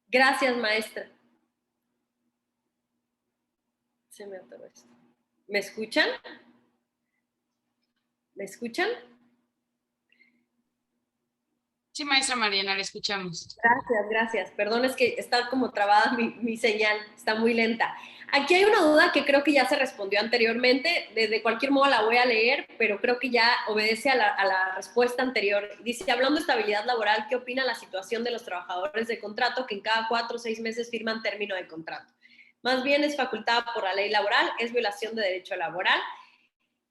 Gracias, maestra. Se me atoró esto. ¿Me escuchan? ¿Me escuchan? Sí, maestra Mariana, la escuchamos. Gracias. Perdón, es que está como trabada mi señal, está muy lenta. Aquí hay una duda que creo que ya se respondió anteriormente. De cualquier modo la voy a leer, pero creo que ya obedece a la respuesta anterior. Dice, hablando de estabilidad laboral, ¿qué opina la situación de los trabajadores de contrato que en cada 4 o 6 meses firman término de contrato? Más bien es facultada por la ley laboral, es violación de derecho laboral.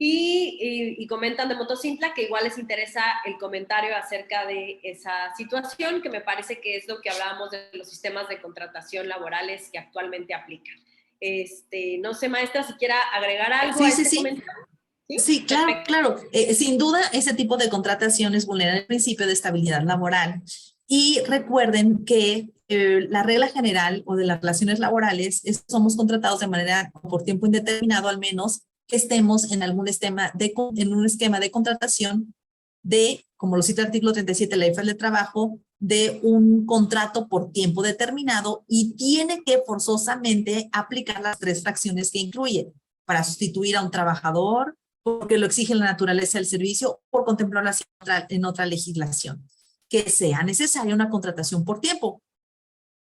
Y comentan de Motocintla que igual les interesa el comentario acerca de esa situación, que me parece que es lo que hablábamos de los sistemas de contratación laborales que actualmente aplican. No sé, maestra, si quiera agregar algo a este comentario. Sí, claro, claro. Sin duda, ese tipo de contrataciones vulnera el principio de estabilidad laboral. Y recuerden que la regla general o de las relaciones laborales es somos contratados de manera por tiempo indeterminado, al menos que estemos en algún en un esquema de contratación de, como lo cita el artículo 37 de la Ley Federal de Trabajo, de un contrato por tiempo determinado y tiene que forzosamente aplicar las 3 fracciones que incluye para sustituir a un trabajador, porque lo exige la naturaleza del servicio, por contemplarlo en otra legislación, que sea necesaria una contratación por tiempo.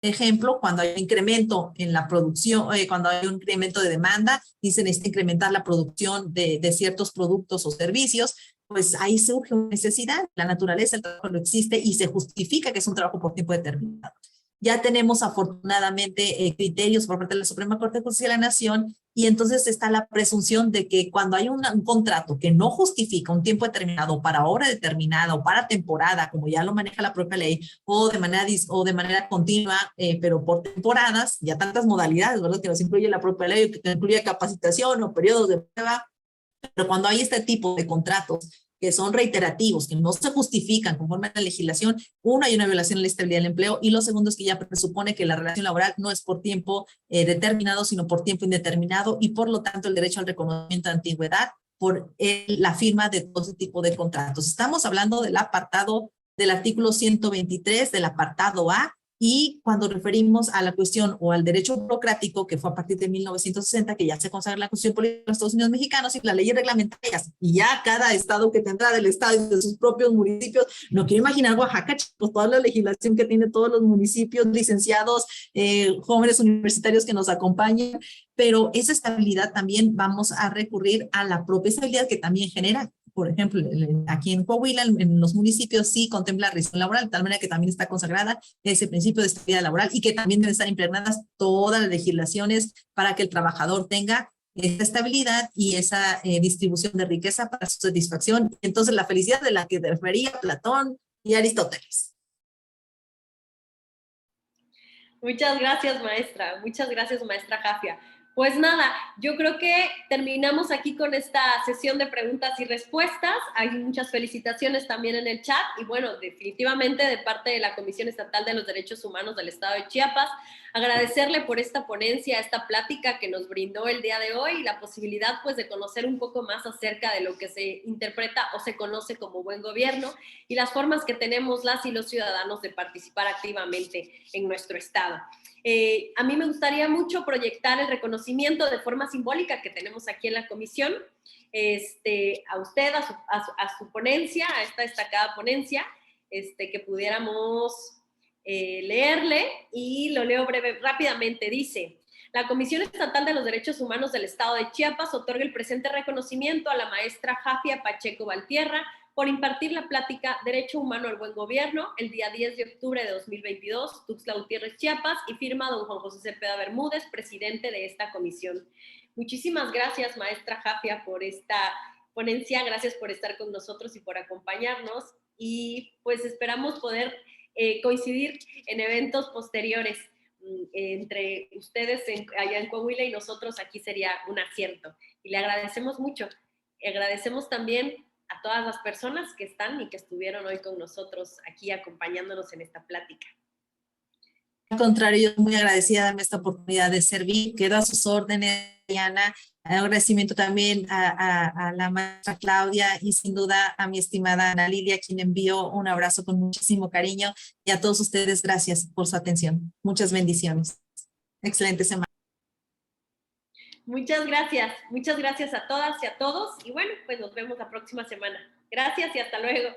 Ejemplo, cuando hay un incremento en la producción, cuando hay un incremento de demanda y se necesita incrementar la producción de ciertos productos o servicios, pues ahí surge una necesidad. La naturaleza del trabajo no existe y se justifica que es un trabajo por tiempo determinado. Ya tenemos afortunadamente criterios por parte de la Suprema Corte de Justicia de la Nación y entonces está la presunción de que cuando hay un contrato que no justifica un tiempo determinado para obra determinada o para temporada, como ya lo maneja la propia ley, o de manera continua, pero por temporadas, ya tantas modalidades, ¿verdad? Que nos incluye la propia ley, que incluye capacitación o periodos de prueba, pero cuando hay este tipo de contratos que son reiterativos, que no se justifican conforme a la legislación, uno, hay una violación a la estabilidad del empleo y lo segundo es que ya presupone que la relación laboral no es por tiempo determinado, sino por tiempo indeterminado y por lo tanto el derecho al reconocimiento de antigüedad por la firma de todo ese tipo de contratos. Estamos hablando del apartado del artículo 123 del apartado A, y cuando referimos a la cuestión o al derecho burocrático, que fue a partir de 1960, que ya se consagra en la Constitución Política de los Estados Unidos Mexicanos y las leyes reglamentarias, y ya cada estado que tendrá del estado y de sus propios municipios, no quiero imaginar Oaxaca, pues toda la legislación que tiene todos los municipios, licenciados, jóvenes universitarios que nos acompañan, pero esa estabilidad también vamos a recurrir a la propia estabilidad que también genera. Por ejemplo, aquí en Coahuila, en los municipios sí contempla la revisión laboral, de tal manera que también está consagrada ese principio de estabilidad laboral y que también deben estar impregnadas todas las legislaciones para que el trabajador tenga esa estabilidad y esa distribución de riqueza para su satisfacción. Entonces, la felicidad de la que refería Platón y Aristóteles. Muchas gracias, maestra. Muchas gracias, maestra Jafia. Pues nada, yo creo que terminamos aquí con esta sesión de preguntas y respuestas. Hay muchas felicitaciones también en el chat y bueno, definitivamente de parte de la Comisión Estatal de los Derechos Humanos del Estado de Chiapas, agradecerle por esta ponencia, esta plática que nos brindó el día de hoy y la posibilidad pues de conocer un poco más acerca de lo que se interpreta o se conoce como buen gobierno y las formas que tenemos las y los ciudadanos de participar activamente en nuestro Estado. A mí me gustaría mucho proyectar el reconocimiento de forma simbólica que tenemos aquí en la comisión, a usted, a su ponencia, a esta destacada ponencia, que pudiéramos leerle y lo leo rápidamente. Dice: la Comisión Estatal de los Derechos Humanos del Estado de Chiapas otorga el presente reconocimiento a la maestra Jafia Pacheco Valtierra por impartir la plática Derecho Humano al Buen Gobierno el día 10 de octubre de 2022, Tuxtla Gutiérrez, Chiapas, y firma don Juan José Cepeda Bermúdez, presidente de esta comisión. Muchísimas gracias, maestra Jafia, por esta ponencia, gracias por estar con nosotros y por acompañarnos, y pues esperamos poder coincidir en eventos posteriores entre ustedes allá en Coahuila y nosotros aquí sería un acierto. Y le agradecemos mucho. Agradecemos también a todas las personas que están y que estuvieron hoy con nosotros aquí acompañándonos en esta plática. Al contrario, yo muy agradecida de darme esta oportunidad de servir. Quedo a sus órdenes, Diana. Agradecimiento también a la maestra Claudia y sin duda a mi estimada Ana Lilia, quien envió un abrazo con muchísimo cariño, y a todos ustedes gracias por su atención. Muchas bendiciones. Excelente semana. Muchas gracias a todas y a todos y bueno, pues nos vemos la próxima semana. Gracias y hasta luego.